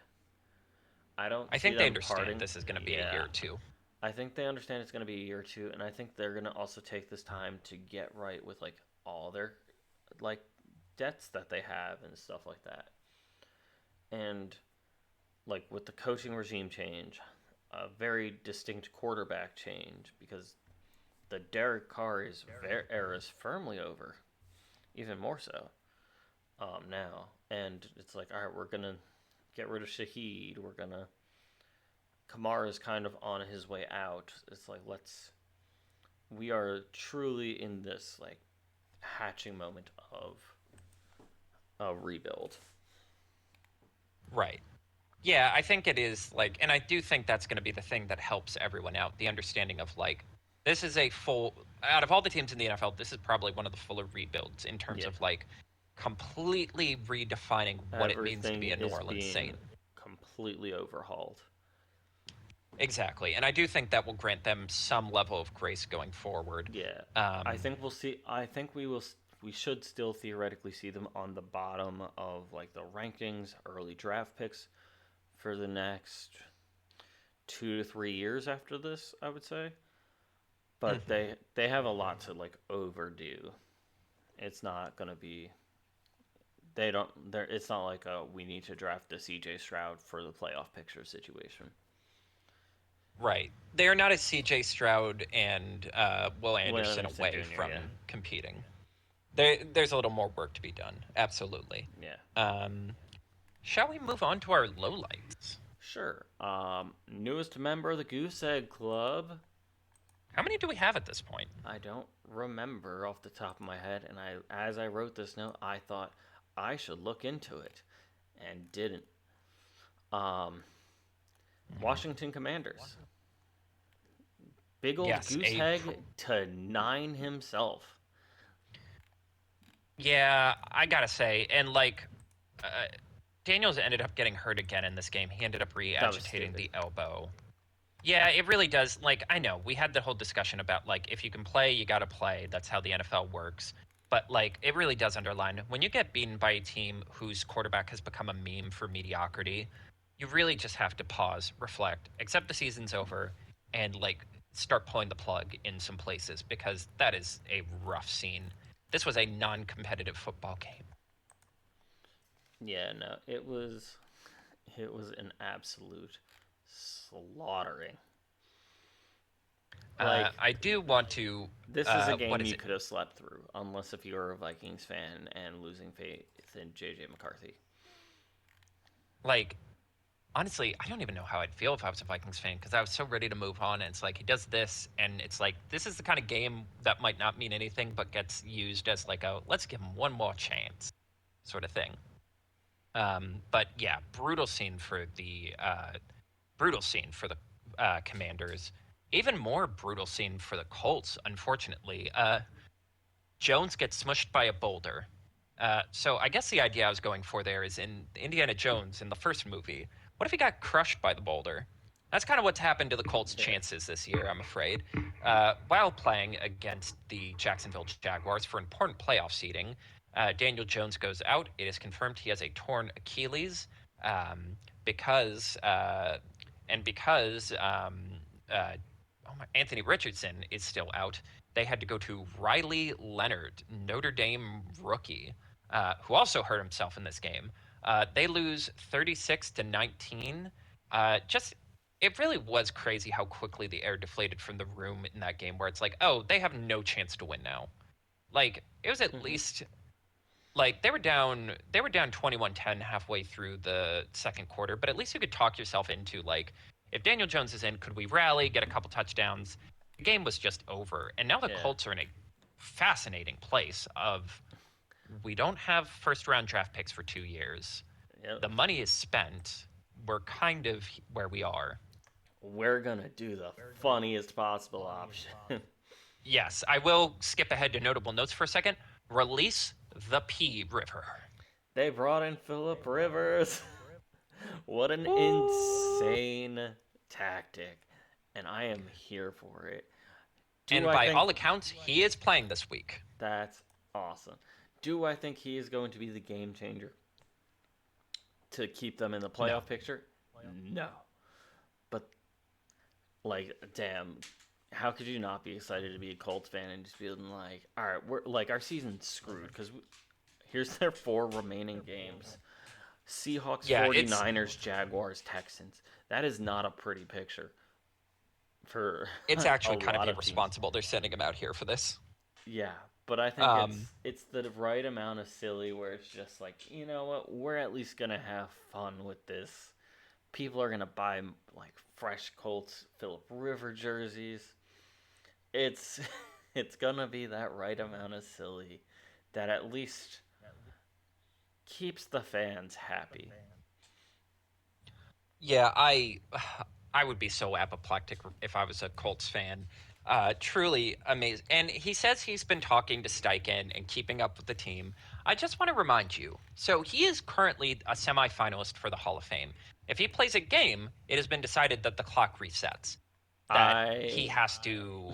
I think they understand this is going to be a year or two. I think they understand it's going to be a year or two, and I think they're going to also take this time to get right with like all their like debts that they have and stuff like that. And like with the coaching regime change, a very distinct quarterback change because the Derek Carr era is firmly over, even more so now. And it's like, all right, we're gonna get rid of Shaheed. Kamara is kind of on his way out. It's like we are truly in this like hatching moment of a rebuild. Right. Yeah, I think it is like, and I do think that's going to be the thing that helps everyone out. The understanding of like, this is a full, out of all the teams in the NFL, this is probably one of the fuller rebuilds in terms of like completely redefining what it means to be a New Orleans Saint. Completely overhauled. Exactly, and I do think that will grant them some level of grace going forward. Yeah, I think we'll see. I think we will. We should still theoretically see them on the bottom of like the rankings, early draft picks for the next 2 to 3 years after this. I would say, but they have a lot to like overdo. It's not gonna be. They don't. It's not like we need to draft a C.J. Stroud for the playoff picture situation. Right. They are not a C.J. Stroud and Will Anderson away Jr., from competing. There's a little more work to be done. Absolutely. Yeah. Shall we move on to our lowlights? Sure. Newest member of the Goose Egg Club. How many do we have at this point? I don't remember off the top of my head, and as I wrote this note, I thought I should look into it, and didn't. Washington Commanders. Big old Yes, goose egg to 9 himself. yeah, I gotta say, and like, uh, Daniels ended up getting hurt again in this game. He ended up That was re-agitating stupid. the elbow. Yeah, it really does. Like, I know we had the whole discussion about like if you can play, you got to play. That's how the NFL works. But like, it really does underline when you get beaten by a team whose quarterback has become a meme for mediocrity. You really just have to pause, reflect, accept the season's over, and like start pulling the plug in some places because that is a rough scene. This was a non-competitive football game. Yeah, no, it was an absolute slaughtering. Like I do want to. this is a What game is you it? could have slept through, unless if you were a Vikings fan and losing faith in JJ McCarthy. Like, honestly, I don't even know how I'd feel if I was a Vikings fan because I was so ready to move on. And it's like he does this, and it's like this is the kind of game that might not mean anything, but gets used as like a let's give him one more chance sort of thing. But yeah, brutal scene for the Commanders. Even more brutal scene for the Colts. Unfortunately, Jones gets smushed by a boulder. So I guess the idea I was going for there is in Indiana Jones in the first movie. What if he got crushed by the boulder? That's kind of what's happened to the Colts' Yeah. chances this year, I'm afraid. While playing against the Jacksonville Jaguars for important playoff seeding, Daniel Jones goes out. It is confirmed he has a torn Achilles um, because and because Anthony Richardson is still out. They had to go to Riley Leonard, Notre Dame rookie, who also hurt himself in this game. They lose 36-19. Just it really was crazy how quickly the air deflated from the room in that game, where it's like, oh, they have no chance to win now. Like it was at least like they were down 21-10 halfway through the second quarter, but at least you could talk yourself into like if Daniel Jones is in, could we rally, get a couple touchdowns? The game was just over. And now the Yeah. Colts are in a fascinating place of we don't have first round draft picks for 2 years. Yep. The money is spent. We're kind of where we are. We're gonna do the funniest possible option. Yes, I will skip ahead to notable notes for a second. Release the P River. They brought in Philip Rivers. What an Ooh. insane tactic. And I am here for it. Do And I by think all accounts, he is playing this week. that's awesome? Do I think he is going to be the game changer to keep them in the No. playoff picture? No. But, like, damn, how could you not be excited to be a Colts fan and just feeling like, all right, we're like, our season's screwed because here's their 4 remaining games: Seahawks, Yeah, it's 49ers, Jaguars, Texans. That is not a pretty picture for it's a actually kind of lot of teams. irresponsible. They're sending him out here for this. Yeah, but I think it's Um, it's the right amount of silly where it's just like, you know what, we're at least gonna have fun with this. People are gonna buy like fresh Colts Philip River jerseys. It's it's gonna be that right amount of silly that at least keeps the fans happy. yeah, I would be so apoplectic if I was a Colts fan. Truly amazing. And he says he's been talking to Steichen and keeping up with the team. I just want to remind you. So he is currently a semifinalist for the Hall of Fame. If he plays a game, it has been decided that the clock resets. That he I has to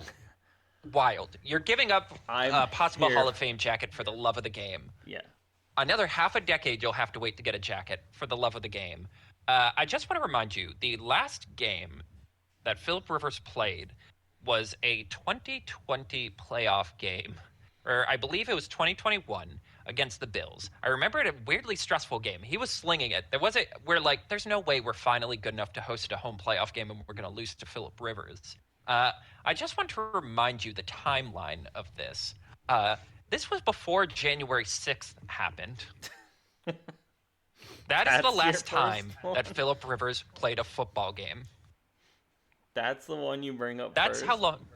wild. You're giving up I'm a possible here. Hall of Fame jacket for the love of the game. Yeah. Another half a decade you'll have to wait to get a jacket for the love of the game. I just want to remind you the last game that Philip Rivers played was a 2020 playoff game, or I believe it was 2021 against the Bills. I remember it a weirdly stressful game. He was slinging it. There was a we're like, there's no way we're finally good enough to host a home playoff game and we're going to lose to Philip Rivers. Uh, I just want to remind you the timeline of this. This was before January 6th happened. That is the That's your last first time one. that Philip Rivers played a football game. That's the one you bring up That's how first. long.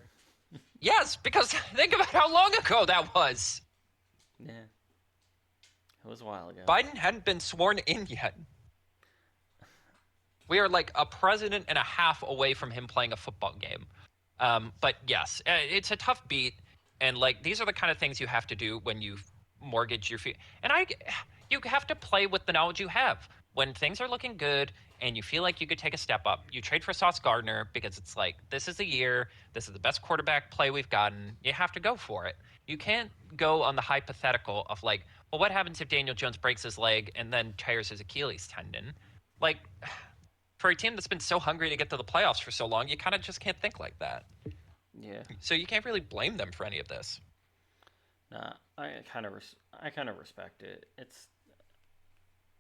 Yes, because think about how long ago that was. Yeah. It was a while ago. Biden hadn't been sworn in yet. We are like a president and a half away from him playing a football game. But yes, it's a tough beat, and like these are the kind of things you have to do when you mortgage your fee. And you have to play with the knowledge you have. When things are looking good and you feel like you could take a step up, you trade for Sauce Gardner because it's like this is the year, this is the best quarterback play we've gotten. You have to go for it. You can't go on the hypothetical of like, well, what happens if Daniel Jones breaks his leg and then tears his Achilles tendon? Like, for a team that's been so hungry to get to the playoffs for so long, you kind of just can't think like that. Yeah. So you can't really blame them for any of this. Nah, I kind of respect it.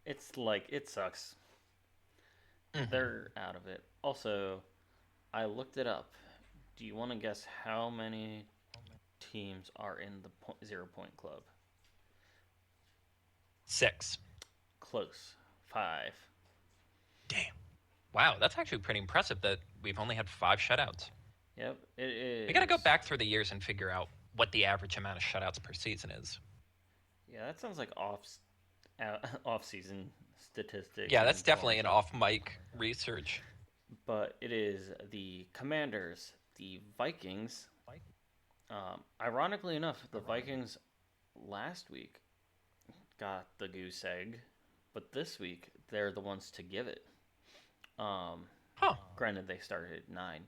It's like it sucks. Mm-hmm. They're out of it. Also, I looked it up. Do you want to guess how many teams are in the 0 point club? 6. Close. 5. Damn. Wow, that's actually pretty impressive that we've only had 5 shutouts. Yep, it We got to go is. back through the years and figure out what the average amount of shutouts per season is. Yeah, that sounds like off season statistics Yeah, that's and all that definitely an stuff. off mic research. But it is the Commanders, the Vikings. Ironically enough, the Vikings last week got the goose egg, but this week they're the ones to give it. Um, Huh. Granted, they started at 9.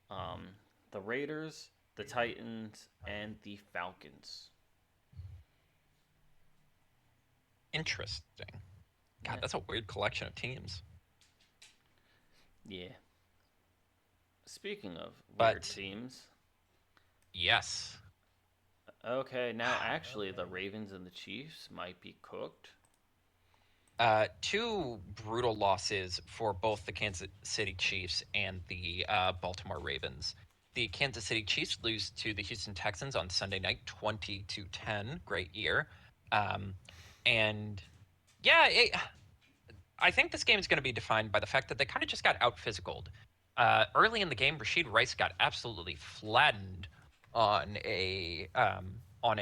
Um, the Raiders, the Titans, and the Falcons. Interesting. God, Yeah, that's a weird collection of teams. yeah. Speaking of weird But teams, yes. okay, now actually the Ravens and the Chiefs might be cooked. Two brutal losses for both the Kansas City Chiefs and the Baltimore Ravens. The Kansas City Chiefs lose to the Houston Texans on Sunday night, 20-10. Great year. Um, and yeah, I think this game is going to be defined by the fact that they kind of just got out physicaled. Early in the game, Rashid Rice got absolutely flattened on a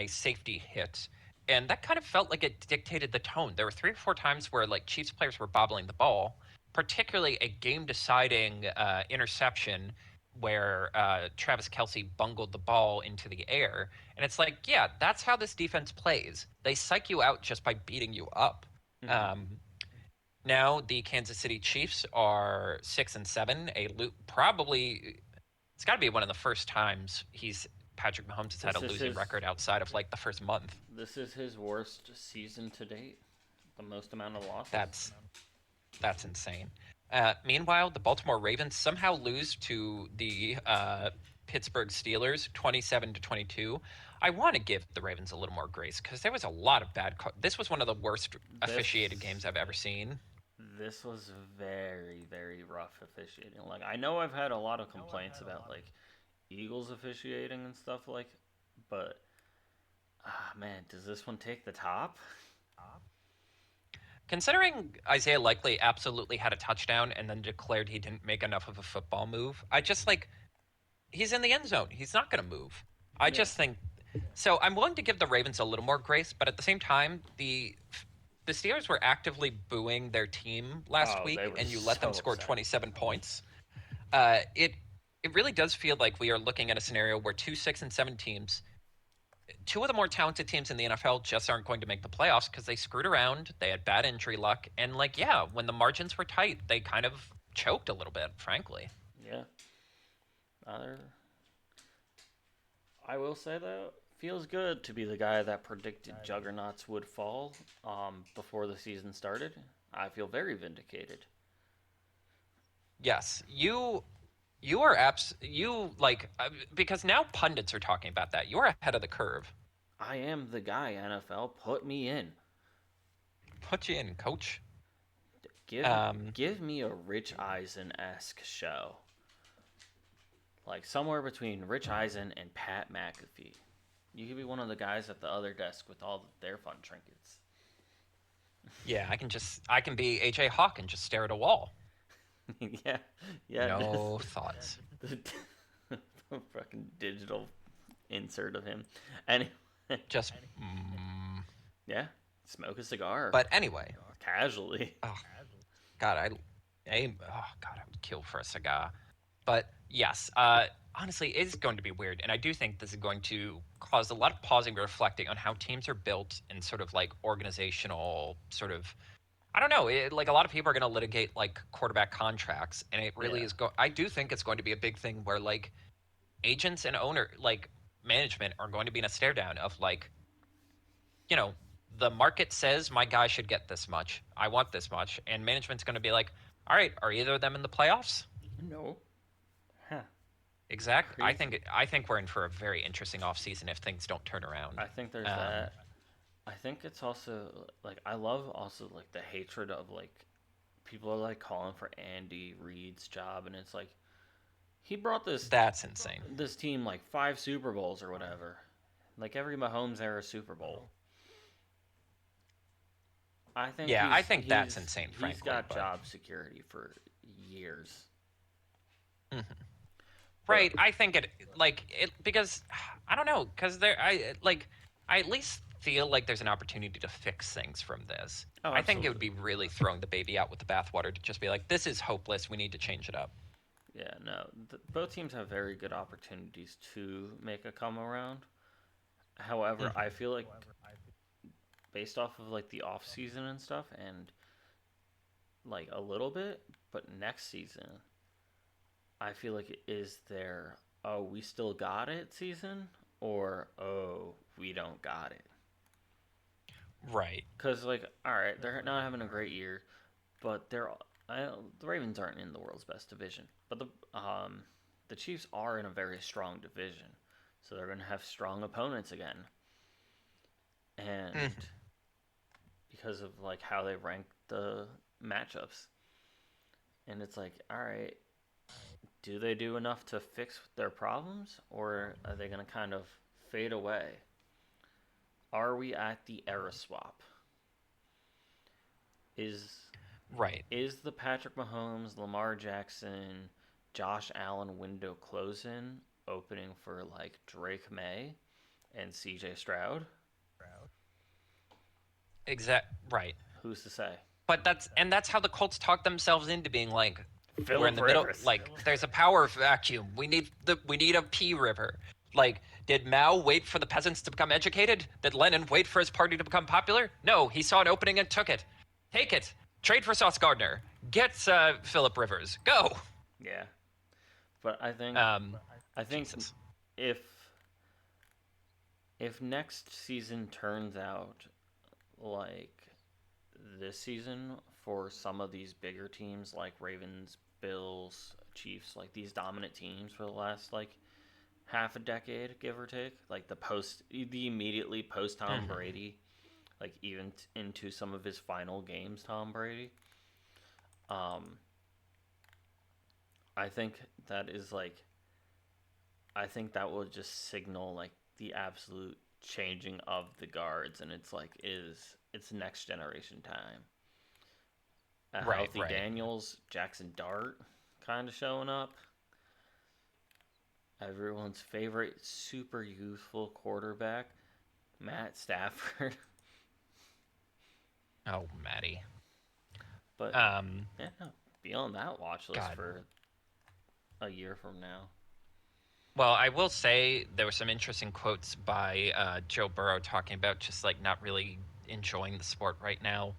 safety hit, and that kind of felt like it dictated the tone. There were 3 or 4 times where like Chiefs players were bobbling the ball, particularly a game-deciding interception where Travis Kelsey bungled the ball into the air, and it's like, yeah, that's how this defense plays. They psych you out just by beating you up. Mm-hmm. Um, Now the Kansas City Chiefs are 6-7. Probably it's got to be one of the first times Patrick Mahomes has had a This is losing his. record outside of like the first month. This is his worst season to date. The most amount of losses. That's that's insane. Meanwhile, the Baltimore Ravens somehow lose to the Pittsburgh Steelers, 27-22. I want to give the Ravens a little more grace because there was a lot of This was one of the worst This officiated games I've ever seen. this was very rough officiating. Like I know I've had a lot of complaints about like Eagles officiating and stuff like, but man, does this one take the top? Considering Isaiah Likely absolutely had a touchdown and then declared he didn't make enough of a football move, I just like he's in the end zone. He's not going to move. I Yeah. just think so. I'm willing to give the Ravens a little more grace, but at the same time, the Steelers were actively booing their team last Oh, they week, were and you let them so score upset. 27 points. It really does feel like we are looking at a scenario where 2 6-7 teams, 2 of the more talented teams in the NFL, just aren't going to make the playoffs because they screwed around. They had bad injury luck, and like yeah, when the margins were tight, they kind of choked a little bit, frankly. Yeah. Other. I will say though, feels good to be the guy that predicted juggernauts would fall before the season started. I feel very vindicated. Yes, you are you like because now pundits are talking about that. You're ahead of the curve. I am the guy, NFL. Put me in. Put you in, coach. Give Um, give me a Rich Eisen esque show. Like somewhere between Rich Eisen and Pat McAfee. You could be one of the guys at the other desk with all their fun trinkets. yeah, I can be AJ Hawk and just stare at a wall. Yeah, yeah. Just No thoughts. the fucking digital insert of him. Anyway, Just yeah, smoke a cigar but anyway. casually. Oh God, I oh God, I would kill for a cigar. But Yes. Honestly, it's going to be weird, and I do think this is going to cause a lot of pausing, and reflecting on how teams are built and sort of like organizational sort of. I don't know. Like a lot of people are going to litigate like quarterback contracts, and it really Yeah. is. I do think it's going to be a big thing where like agents and like management are going to be in a stare down of like, you know, the market says my guy should get this much. I want this much, and management's going to be like, all right, are either of them in the playoffs? No. Huh. Exact. Crazy. I think we're in for a very interesting offseason if things don't turn around. I think there's Um, that. I think it's also like I love also like the hatred of like people are like calling for Andy Reid's job, and it's like he brought that's insane. this team like 5 Super Bowls or whatever, like every Mahomes era Super Bowl. I think Yeah, I think that's insane, he's frankly. got But job security for years. mhm. But Right, I think it because I don't know because I at least feel like there's an opportunity to fix things from this. oh, I think it would absolutely. be really throwing the baby out with the bathwater to just be like, this is hopeless. We need to change it up. Yeah, no. Both teams have very good opportunities to make a come around. However, I Hmm. feel like based off of like the off season and stuff and like a little bit, but next season I feel like it is their oh we still got it season or oh we don't got it. Right. Cuz like all right, they're not having a great year, but the Ravens aren't in the world's best division. But the Chiefs are in a very strong division. So they're going to have strong opponents again. And Hmm. because of like how they rank the matchups. And it's like, all right, do they do enough to fix their problems or are they going to kind of fade away? Are we at the era swap? Is Right. is the Patrick Mahomes, Lamar Jackson, Josh Allen window closing opening for like Drake May and CJ Stroud? Right. Who's to say? But that's how the Colts talk themselves into being like, we're in Philip the middle. Rivers. Like, there's a power vacuum. We need a pea river. Like, did Mao wait for the peasants to become educated? Did Lenin wait for his party to become popular? No, he saw an opening and took it. Take it. Trade for Sauce Gardner. Get Philip Rivers. Go. Yeah. But Um, I think Jesus. if next season turns out like this season for some of these bigger teams like Ravens, Bills, Chiefs, like these dominant teams for the last like half a decade, give or take, like the immediately post Tom Hmm. Brady, like even into some of his final games, Tom Brady. Um, I think that is like I think that will just signal like the absolute changing of the guards, and it's like it's next generation time. A Right. healthy Right. Daniels, Jackson Dart, kind of showing up. Everyone's favorite super youthful quarterback, Matt Stafford. Oh, Maddie. But Um, yeah, no, be on that watch list God. for a year from now. Well, I will say there were some interesting quotes by Joe Burrow talking about just like not really enjoying the sport right now.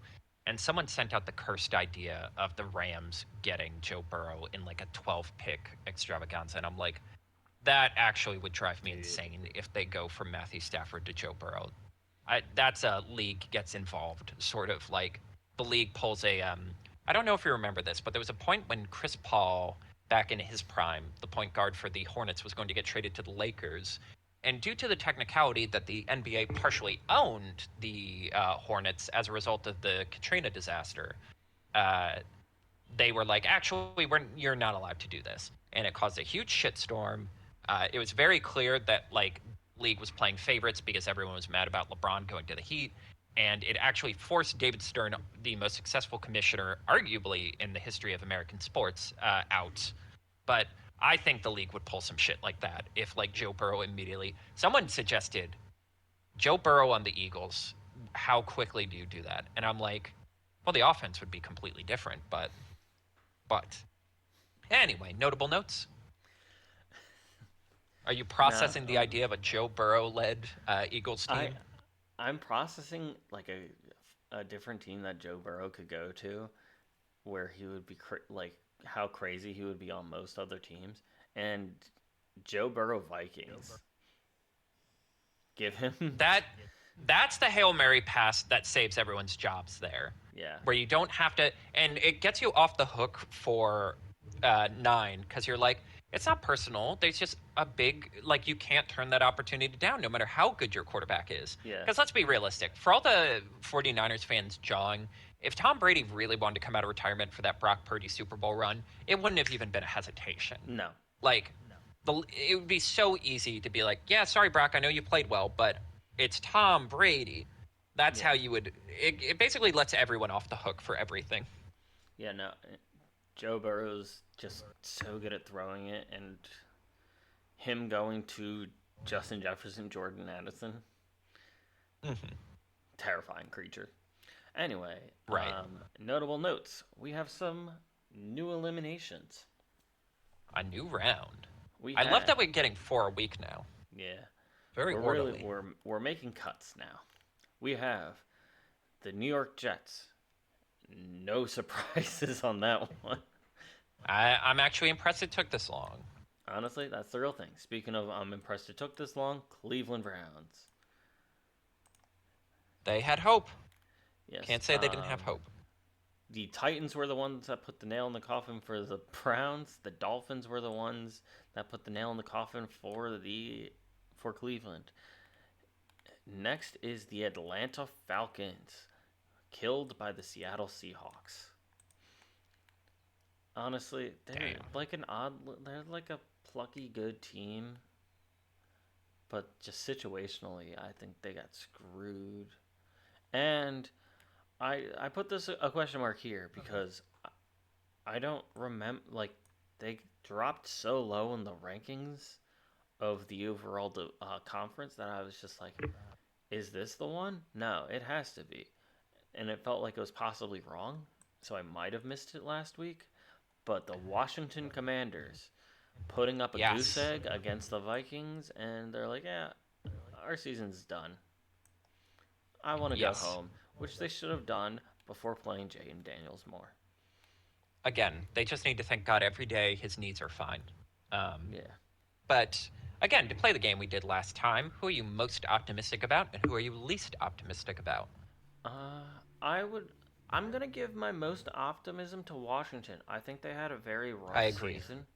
And someone sent out the cursed idea of the Rams getting Joe Burrow in like a 12 pick extravaganza. And I'm like, that actually would drive me Dude, insane if they go from Matthew Stafford to Joe Burrow. That's a league gets involved, sort of like the league pulls a. I don't know if you remember this, but there was a point when Chris Paul, back in his prime, the point guard for the Hornets, was going to get traded to the Lakers. And due to the technicality that the NBA partially owned the Hornets as a result of the Katrina disaster, uh, they were like, actually, you're not allowed to do this, and it caused a huge shitstorm. It was very clear that like league was playing favorites because everyone was mad about LeBron going to the Heat, and it actually forced David Stern, the most successful commissioner, arguably in the history of American sports, out. But I think the league would pull some shit like that if like Joe Burrow immediately. Someone suggested Joe Burrow on the Eagles. How quickly do you do that? And I'm like, well, the offense would be completely different, but anyway, notable notes. Are you Nah, processing the idea of a Joe Burrow-led Eagles I team? I'm processing like a different team that Joe Burrow could go to, where he would be like how crazy he would be on most other teams, and Joe Burrow Vikings. Give him, That that's the Hail Mary pass that saves everyone's jobs there, yeah, where you don't have to, and it gets you off the hook for 9 because you're like, it's not personal. There's just a big, like, you can't turn that opportunity down no matter how good your quarterback is. yeah, Because let's be realistic, for all the 49ers fans jawing, if Tom Brady really wanted to come out of retirement for that Brock Purdy Super Bowl run, it wouldn't have even been a hesitation. no, Like, it would be so easy to be like, yeah, sorry, Brock, I know you played well, but it's Tom Brady. That's how yeah, you would. It basically lets everyone off the hook for everything. yeah, no. Joe Burrow's just so good at throwing it, and him going to Justin Jefferson, Jordan Addison, Hmm. terrifying creature. Anyway, Right. notable notes. We have some new eliminations. A new round. We I love had, that we're getting 4 a week now. yeah, Very orderly. we're making cuts now. We have the New York Jets. No surprises on that one. I'm actually impressed it took this long. Honestly, that's the real thing. Speaking of, I'm impressed it took this long. Cleveland Browns. They had hope. Yes. Can't say they didn't have hope. The Titans were the ones that put the nail in the coffin for the Browns. The Dolphins were the ones that put the nail in the coffin for Cleveland. Next is the Atlanta Falcons, killed by the Seattle Seahawks. Honestly, Damn. they're like a plucky good team, but just situationally, I think they got screwed. And I put this a question mark here because I don't remember, like, they dropped so low in the rankings of the overall conference that I was just like, is this the one? No, it has to be. And it felt like it was possibly wrong, so I might have missed it last week. But the Washington Commanders putting up a goose Yes. egg against the Vikings, and they're like, yeah, our season's done. I want to go Yes. home, which they should have done before playing Jaden Daniels more. Again, they just need to thank God every day his knees are fine. Um, Yeah. but again, to play the game we did last time, who are you most optimistic about and who are you least optimistic about? Uh, I would. I'm gonna give my most optimism to Washington. I think they had a very I rough agree. season.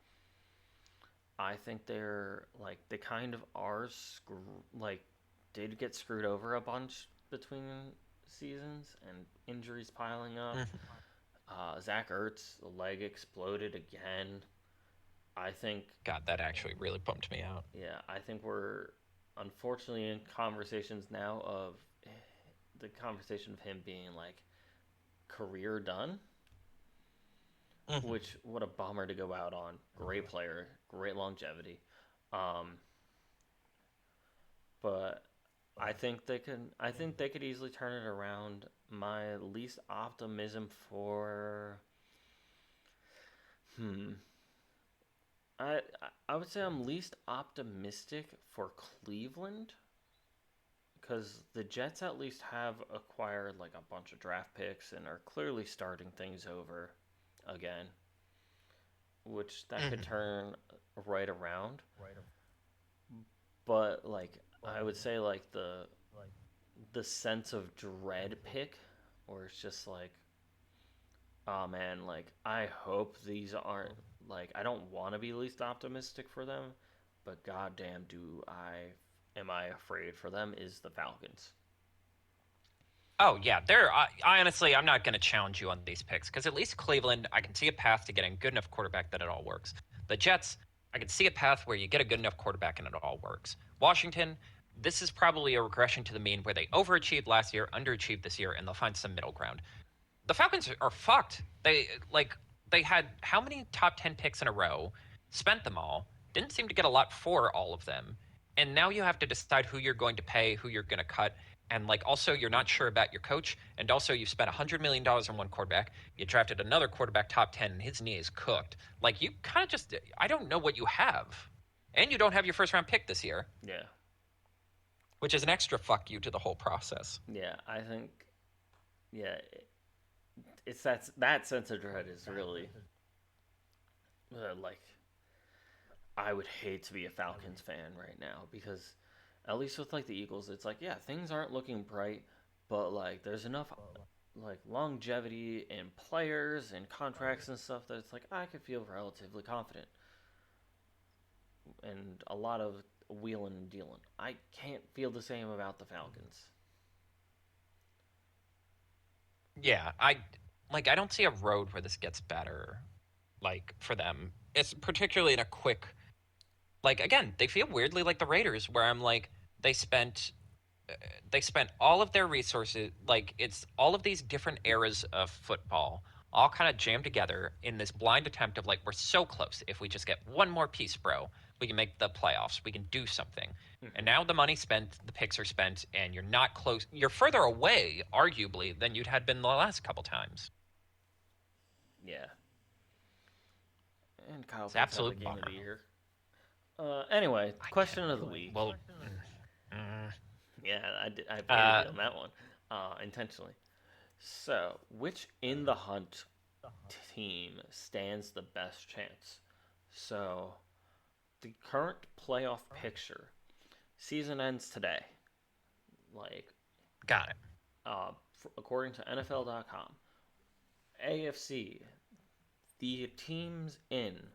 I think they kind of are like did get screwed over a bunch between seasons and injuries piling up. Mhm. Zach Ertz leg exploded again. I think God, that actually really bummed me out. yeah, I think we're unfortunately in conversations now of the conversation of him being like career done, Hmm. which what a bummer to go out on. Great player, great longevity. Um, but I think they could easily turn it around. My least optimism for hmm I I would say I'm least optimistic for Cleveland because the Jets at least have acquired like a bunch of draft picks and are clearly starting things over again, which that could Hmm. turn right around. But like I would say like the sense of dread pick, where it's just like, oh man, like I hope these aren't like I don't want to be least optimistic for them, but goddamn, do I am I afraid for them? Is the Falcons? Oh yeah, there. I honestly, I'm not going to challenge you on these picks because at least Cleveland, I can see a path to getting a good enough quarterback that it all works. The Jets, I can see a path where you get a good enough quarterback and it all works. Washington, this is probably a regression to the mean where they overachieved last year, underachieved this year, and they'll find some middle ground. The Falcons are fucked. They had how many top 10 picks in a row, spent them all, didn't seem to get a lot for all of them. And now you have to decide who you're going to pay, who you're going to cut. And like also you're not sure about your coach. And also you've spent $100 million on one quarterback. You drafted another quarterback top 10 and his knee is cooked. Like you kind of just I don't know what you have. And you don't have your first round pick this year, Yeah. which is an extra fuck you to the whole process. Yeah, I think yeah, it's that sense of dread is really like I would hate to be a Falcons fan right now because at least with like the Eagles, it's like yeah, things aren't looking bright, but like there's enough like longevity in players and contracts and stuff that it's like I could feel relatively confident and a lot of wheeling and dealing. I can't feel the same about the Falcons. Yeah, I don't see a road where this gets better, like for them. It's particularly in a quick, like again, they feel weirdly like the Raiders, where I'm like they spent they spent all of their resources, like it's all of these different eras of football all kind of jammed together in this blind attempt of like we're so close, if we just get one more piece, bro, we can make the playoffs, we can do something. And Mm-hmm. now the money's spent, the picks are spent, and you're not close, you're further away arguably than you'd had been the last couple times. Yeah, and Kyle It's an Pitts had the absolute game of the bummer. year. Anyway, I can't, question of the week. well, mm, Yeah, I baited uh you on that one, intentionally. So, which in the hunt team stands the best chance? So, the current playoff picture, season ends today. Like, got it. according to NFL.com, AFC, the teams in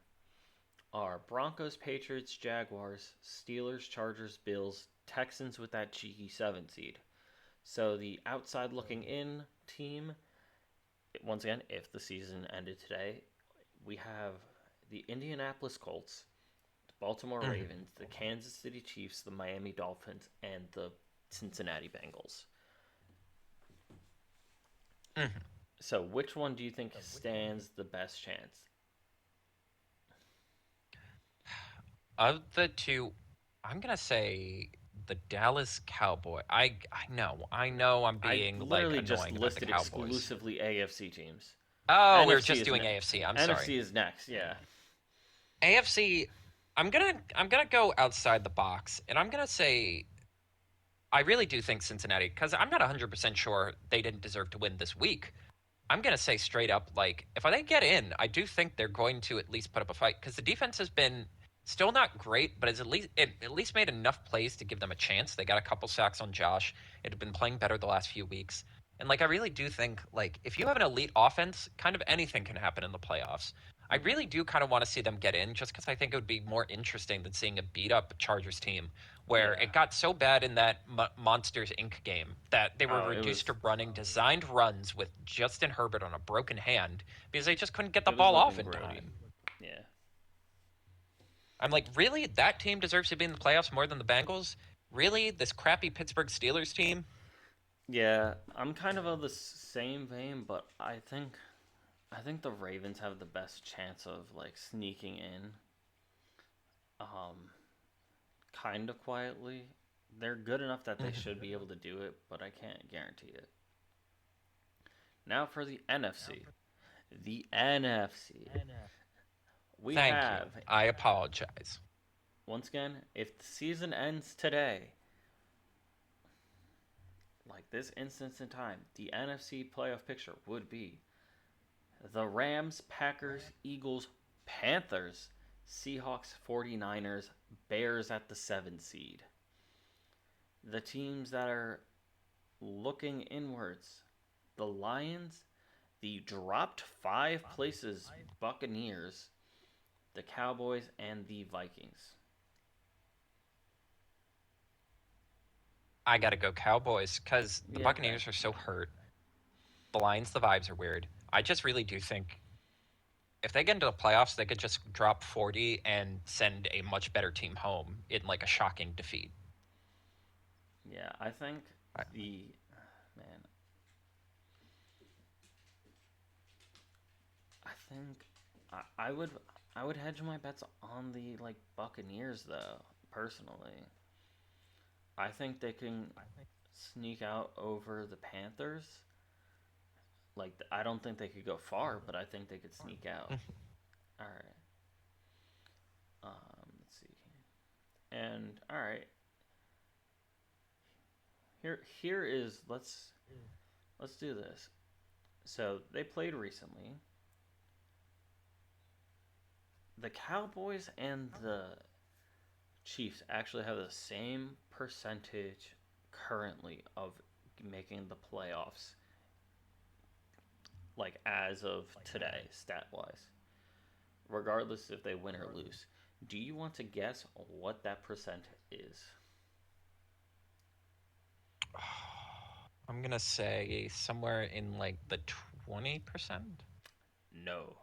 are Broncos, Patriots, Jaguars, Steelers, Chargers, Bills, Texans with that cheeky 7 seed. So the outside looking in team, once again, if the season ended today, we have the Indianapolis Colts, the Baltimore Hmm. Ravens, the Kansas City Chiefs, the Miami Dolphins, and the Cincinnati Bengals. Hmm. So which one do you think stands the best chance? Of the two, I'm gonna say the Dallas Cowboy. I know I'm I being like literally just annoying about the listed Cowboys. exclusively AFC teams. Oh, we were NFC just is doing AFC. I'm sorry. NFC is next. Yeah. AFC, I'm gonna go outside the box, and I'm gonna say I really do think Cincinnati, because I'm not 100% sure they didn't deserve to win this week. I'm gonna say straight up, like if they get in, I do think they're going to at least put up a fight because the defense has been still not great, but it at least made enough plays to give them a chance. They got a couple sacks on Josh. It had been playing better the last few weeks, and like I really do think like if you have an elite offense, kind of anything can happen in the playoffs. I Mm-hmm. really do kind of want to see them get in, just because I think it would be more interesting than seeing a beat up Chargers team where Yeah. it got so bad in that Monsters Inc. game that they were Oh, it reduced was to running designed runs with Justin Herbert on a broken hand because they just couldn't get the it was ball off looking in grody. time. Yeah. I'm like, really? That team deserves to be in the playoffs more than the Bengals? Really? This crappy Pittsburgh Steelers team? Yeah, I'm kind of the same vein, but I think the Ravens have the best chance of like sneaking in um kind of quietly. They're good enough that they should Hmm. be able to do it, but I can't guarantee it. Now for the NFC. The NFC. We Thank you. have I apologize. once again, if the season ends today, like this instance in time, the NFC playoff picture would be the Rams, Packers, Eagles, Panthers, Seahawks, 49ers, Bears at the 7 seed. The teams that are looking inwards, the Lions, the dropped 5 places Buccaneers, the Cowboys, and the Vikings. I gotta go Cowboys because the Yeah, okay. Buccaneers are so hurt. The Lions, the vibes are weird. I just really do think if they get into the playoffs, they could just drop 40 and send a much better team home in like a shocking defeat. Yeah, I think I, the man, I think I would hedge my bets on the like Buccaneers though, personally. I think they can sneak out over the Panthers. Like I don't think they could go far, but I think they could sneak out. All right. Let's see. And all right, here is let's do this. So they played recently. The Cowboys and the Chiefs actually have the same percentage currently of making the playoffs, like as of today, stat wise, regardless if they win or lose. Do you want to guess what that percent is? I'm gonna say somewhere in like the 20%. No.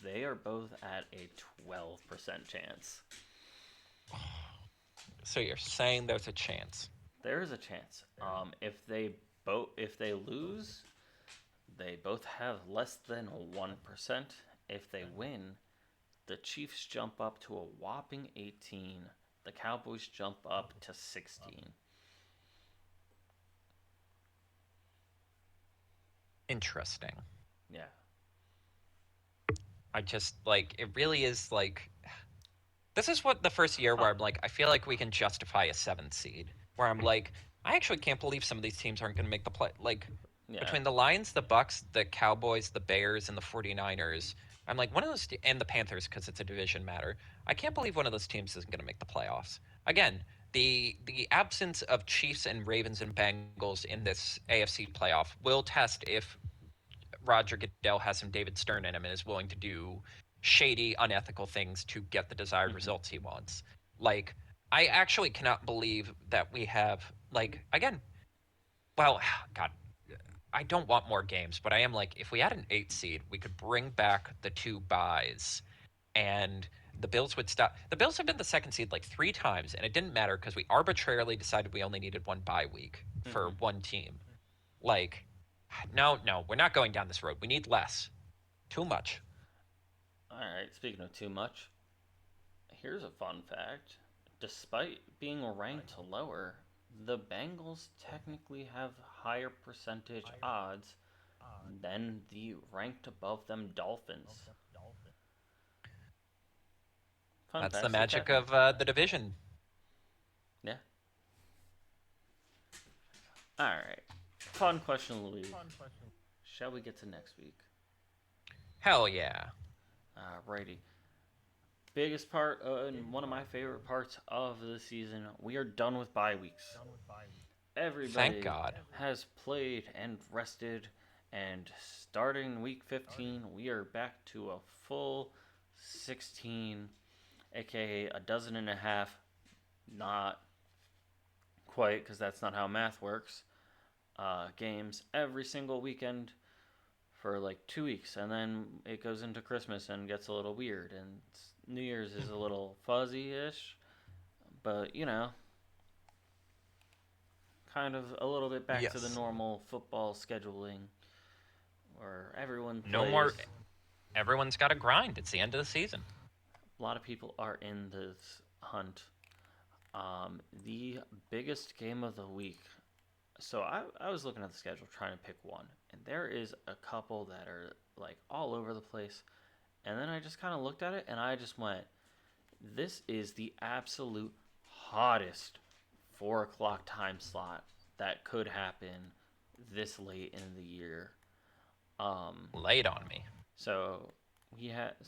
They are both at a 12% chance. So you're saying there's a chance? There is a chance. If they lose, they both have less than 1%. If they win, the Chiefs jump up to a whopping 18. The Cowboys jump up to 16. Interesting. Yeah. I just like it really is like this is what the first year where I'm like I feel like we can justify a 7th seed. Where I'm like I actually can't believe some of these teams aren't going to make the play. Like Yeah. between the Lions, the Bucks, the Cowboys, the Bears, and the 49ers, I'm like one of those and the Panthers because it's a division matter. I can't believe one of those teams isn't going to make the playoffs. Again, the absence of Chiefs and Ravens and Bengals in this AFC playoff will test if Roger Goodell has some David Stern in him and is willing to do shady, unethical things to get the desired Mm-hmm. results he wants. Like, I actually cannot believe that we have, like, again, well, God, I don't want more games, but I am like, if we had an 8 seed, we could bring back the 2 buys and the Bills would stop. The Bills have been the 2nd seed like 3 times, and it didn't matter because we arbitrarily decided we only needed 1 bye week for Mm-hmm. 1 team. Like, no, we're not going down this road. We need less. Too much. All right. Speaking of too much, here's a fun fact. Despite being ranked lower, the Bengals technically have higher percentage odds than the ranked above them Dolphins. Fun That's the facts with magic Kevin. of the division. Yeah. All right. Fun question, Louis. Shall we get to next week? Hell yeah. Righty. Biggest part and one of my favorite parts of the season. We are done with bye weeks. Thank Everybody God. has played and rested, and starting week 15, we are back to a full 16, aka a dozen and a half. Not quite, because that's not how math works. Games every single weekend for like 2 weeks, and then it goes into Christmas and gets a little weird, and New Year's is a little fuzzy-ish, but kind of a little bit back to the Yes. normal football scheduling where everyone No more. plays. Everyone's got to grind. It's the end of the season. A lot of people are in this hunt. The biggest game of the week. So I was looking at the schedule trying to pick one, and there is a couple that are like all over the place. And then I just kind of looked at it and I just went, this is the absolute hottest 4 o'clock time slot that could happen this late in the year. Um, Lay it on me. so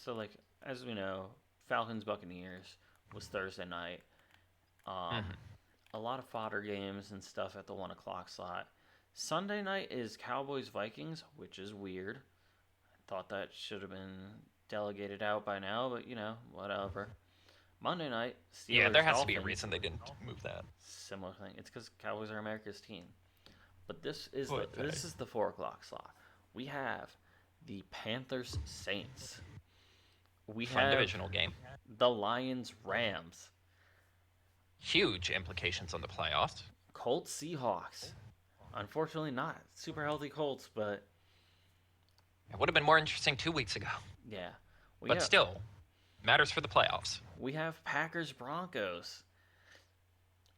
like as we know, Falcons Buccaneers was Thursday night. Um, Hmm. a lot of fodder games and stuff at the 1 o'clock slot. Sunday night is Cowboys Vikings, which is weird. I thought that should have been delegated out by now, but whatever. Monday night, Yeah, there Steelers has to be a Dolphins. reason they didn't move that. Similar thing. It's because Cowboys are America's team. But this is Would they? this is the 4 o'clock slot. We have the Panthers Saints. We Fun have divisional game. the Lions Rams. Huge implications on the playoffs. Colts Seahawks. Unfortunately, not super healthy Colts, but It would have been more interesting 2 weeks ago, yeah. We but have still matters for the playoffs. we have Packers Broncos.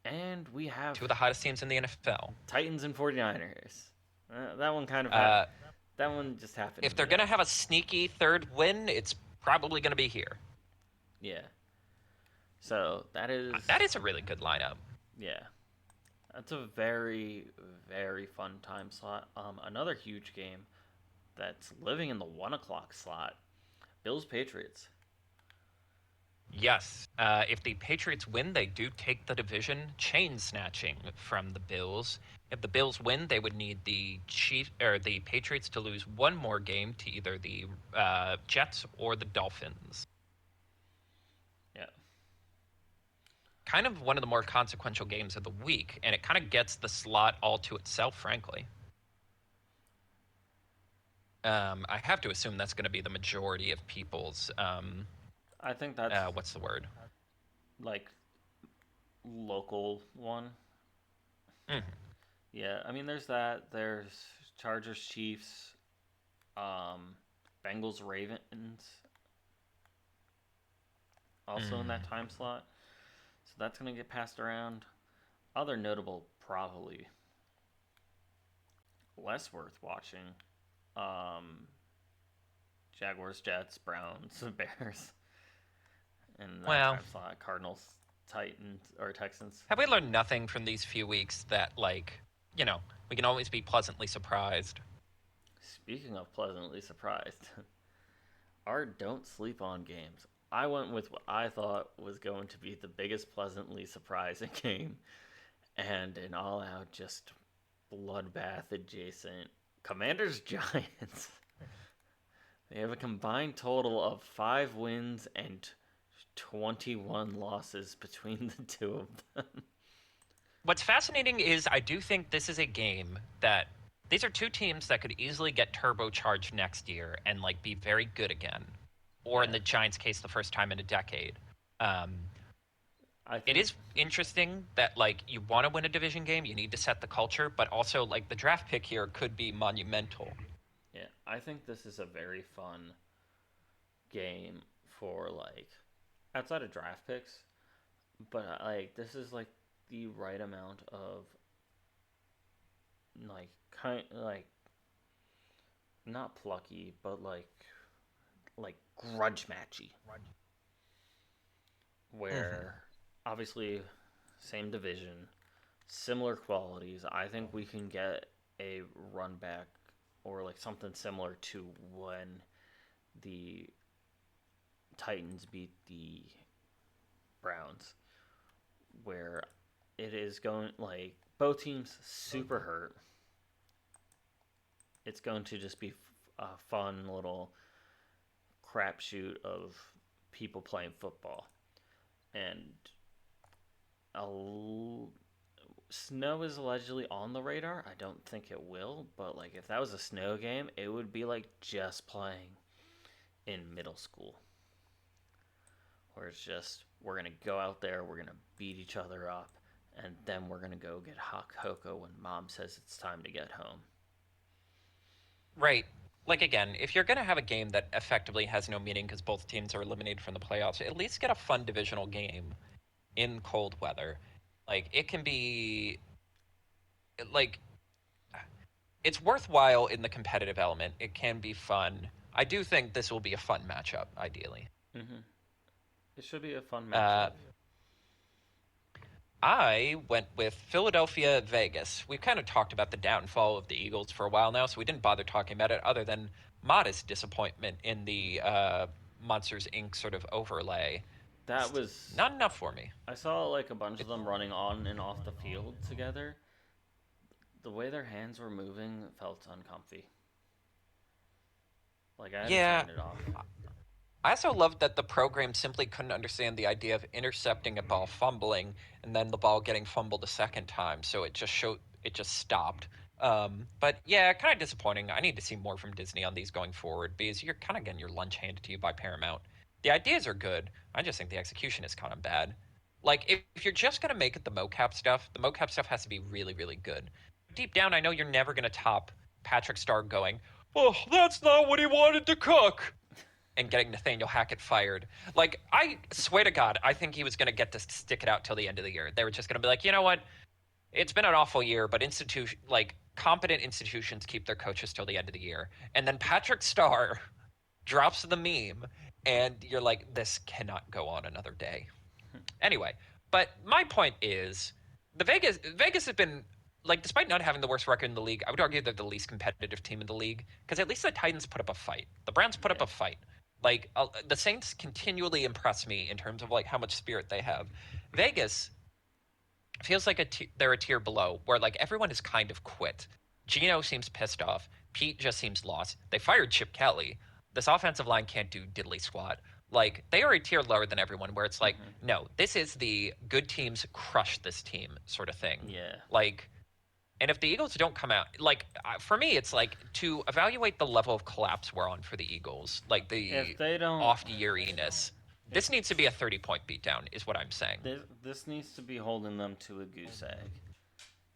And we have 2 of the hottest teams in the NFL. Titans and 49ers. That one kind of Uh, that one just happened. if they're gonna have a sneaky 3rd win, it's probably gonna be here. Yeah. So that is, That is a really good lineup. yeah, that's a very, very fun time slot. Another huge game that's living in the 1 o'clock slot. Bills Patriots. Yes, if the Patriots win, they do take the division, chain snatching from the Bills. If the Bills win, they would need the Patriots to lose one more game to either the Jets or the Dolphins. Yeah, Kind of one of the more consequential games of the week, and it kind of gets the slot all to itself, frankly. I have to assume that's going to be the majority of people's I think that's what's the word? like local one. Mm. Yeah, I mean, there's that. There's Chargers Chiefs, um, Bengals Ravens, also in that Mm. time slot. So that's gonna get passed around. Other notable, probably less worth watching. Um, Jaguars, Jets, Browns, Bears, in that Well, time slot. Cardinals, Titans, or Texans. have we learned nothing from these few weeks that, like, you know, we can always be pleasantly surprised? Speaking of pleasantly surprised, our don't sleep on games. I went with what I thought was going to be the biggest pleasantly surprising game, and an all out just bloodbath adjacent Commanders Giants. They have a combined total of 5 wins and 21 losses between the two of them. What's fascinating is I do think this is a game that these are two teams that could easily get turbocharged next year and like be very good again, or in Yeah, the Giants' case, the first time in a decade. Um, I it think is interesting that like you want to win a division game, you need to set the culture, but also like the draft pick here could be monumental. yeah, I think this is a very fun game for like outside of draft picks, but like this is like the right amount of like kind like not plucky, but like grudge matchy, Mm-hmm. where obviously same division, similar qualities. I think we can get a run back or like something similar to when the Titans beat the Browns, where it is going like both teams super hurt. It's going to just be a fun little crapshoot of people playing football. And snow is allegedly on the radar. I don't think it will, but like if that was a snow game, it would be like just playing in middle school, where it's just we're gonna go out there, we're gonna beat each other up, and then we're gonna go get hot cocoa when mom says it's time to get home. Right. Like again, if you're going to have a game that effectively has no meaning because both teams are eliminated from the playoffs, at least get a fun divisional game in cold weather. Like it can be like it's worthwhile in the competitive element. It can be fun. I do think this will be a fun matchup, ideally. Mm-hmm. It should be a fun Uh, matchup. I went with Philadelphia Vegas. We've kind of talked about the downfall of the Eagles for a while now, so we didn't bother talking about it other than modest disappointment in the Monsters Inc. sort of overlay. That Just was not enough for me. I saw like a bunch of It, them running on and off the field together. The way their hands were moving felt uncomfy. Like I had to yeah, turn it off. I also loved that the program simply couldn't understand the idea of intercepting a ball fumbling and then the ball getting fumbled a second time, so it just stopped. But yeah, kind of disappointing. I need to see more from Disney on these going forward because you're kind of getting your lunch handed to you by Paramount. The ideas are good. I just think the execution is kind of bad. Like if you're just gonna make it the mocap stuff has to be really, really good. Deep down, I know you're never gonna top Patrick Star going, "Oh, that's not what he wanted to cook," and getting Nathaniel Hackett fired. Like, I swear to God, I think he was going to get to stick it out till the end of the year. They were just going to be like, you know what? It's been an awful year, but competent institutions keep their coaches till the end of the year. And then Patrick Starr drops the meme, and you're like, this cannot go on another day. Anyway, but my point is, the Vegas has been like, despite not having the worst record in the league, I would argue they're the least competitive team in the league because at least the Titans put up a fight. The Browns put up Yeah. a fight. Like the Saints continually impress me in terms of like how much spirit they have. Vegas feels like they're a tier below where like everyone has kind of quit. Gino seems pissed off. Pete just seems lost. They fired Chip Kelly. This offensive line can't do diddly squat. Like they are a tier lower than everyone where it's like, Hmm. no, this is the good teams crush this team sort of thing. Yeah. Like, and if the Eagles don't come out, like for me, it's like to evaluate the level of collapse we're on for the Eagles, like If the they don't, off yeariness. This needs to be a 30-point beatdown, is what I'm saying. this needs to be holding them to a goose egg.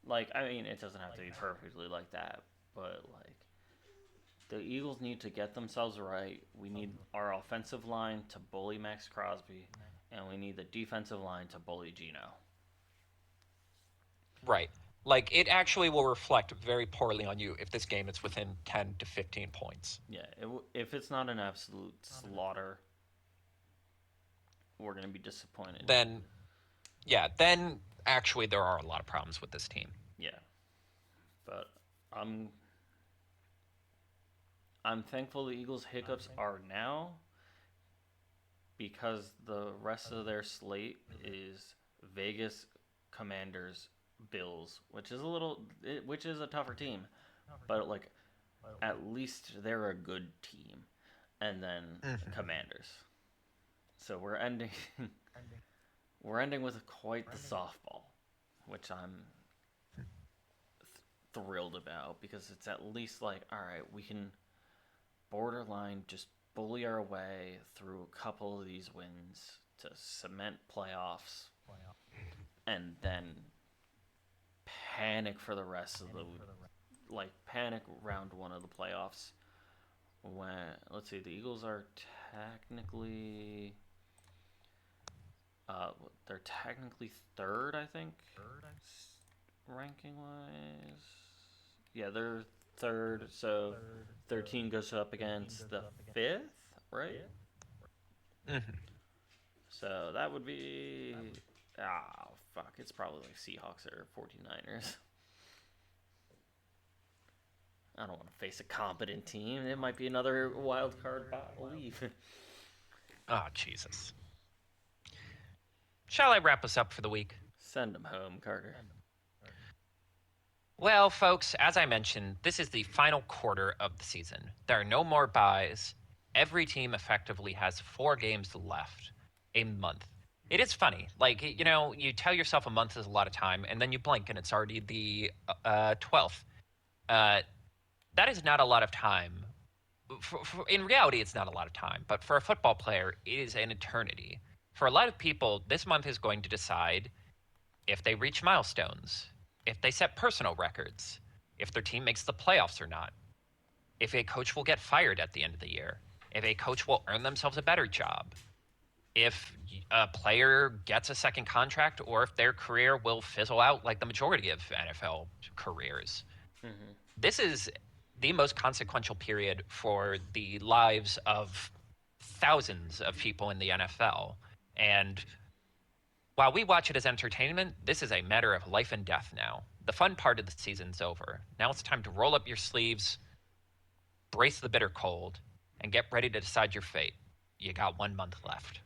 Like, I mean, it doesn't have to be perfectly like that, but like, the Eagles need to get themselves right. We need our offensive line to bully Max Crosby, and we need the defensive line to bully Gino. Right. Like it actually will reflect very poorly on you if this game is within 10 to 15 points. Yeah, if it's not an absolute slaughter, we're gonna be disappointed. Then yeah, then actually there are a lot of problems with this team. Yeah, but I'm I'm thankful the Eagles' hiccups are now because the rest of their slate is Vegas, Commanders, Bills, which is a tougher team, but like at least they're a good team, and then Mm-hmm. Commanders. So we're ending with quite the softball, which I'm thrilled about because it's at least like, all right, we can borderline just bully our way through a couple of these wins to cement playoffs and then panic for the rest of the like panic round one of the playoffs when let's see the Eagles are technically they're technically third, I think, ranking wise. Yeah, they're third, so 13 goes up against the fifth, right? Mm-hmm. So that would be. Oh, fuck. It's probably like Seahawks or 49ers. I don't want to face a competent team. It might be another wild card leave. Oh Jesus. Shall I wrap us up for the week? Send them home, Carter. Well, folks, as I mentioned, this is the final quarter of the season. There are no more buys. Every team effectively has 4 games left. A month. It is funny. Like, you tell yourself a month is a lot of time, and then you blink and it's already the 12th. Uh, that is not a lot of time. In reality, it's not a lot of time, but for a football player, it is an eternity. For a lot of people, this month is going to decide if they reach milestones, if they set personal records, if their team makes the playoffs or not, if a coach will get fired at the end of the year, if a coach will earn themselves a better job, if a player gets a second contract, or if their career will fizzle out like the majority of NFL careers. Mm-hmm. This is the most consequential period for the lives of thousands of people in the NFL. And while we watch it as entertainment, this is a matter of life and death now. The fun part of the season's over. Now it's time to roll up your sleeves, brace the bitter cold, and get ready to decide your fate. You got 1 month left.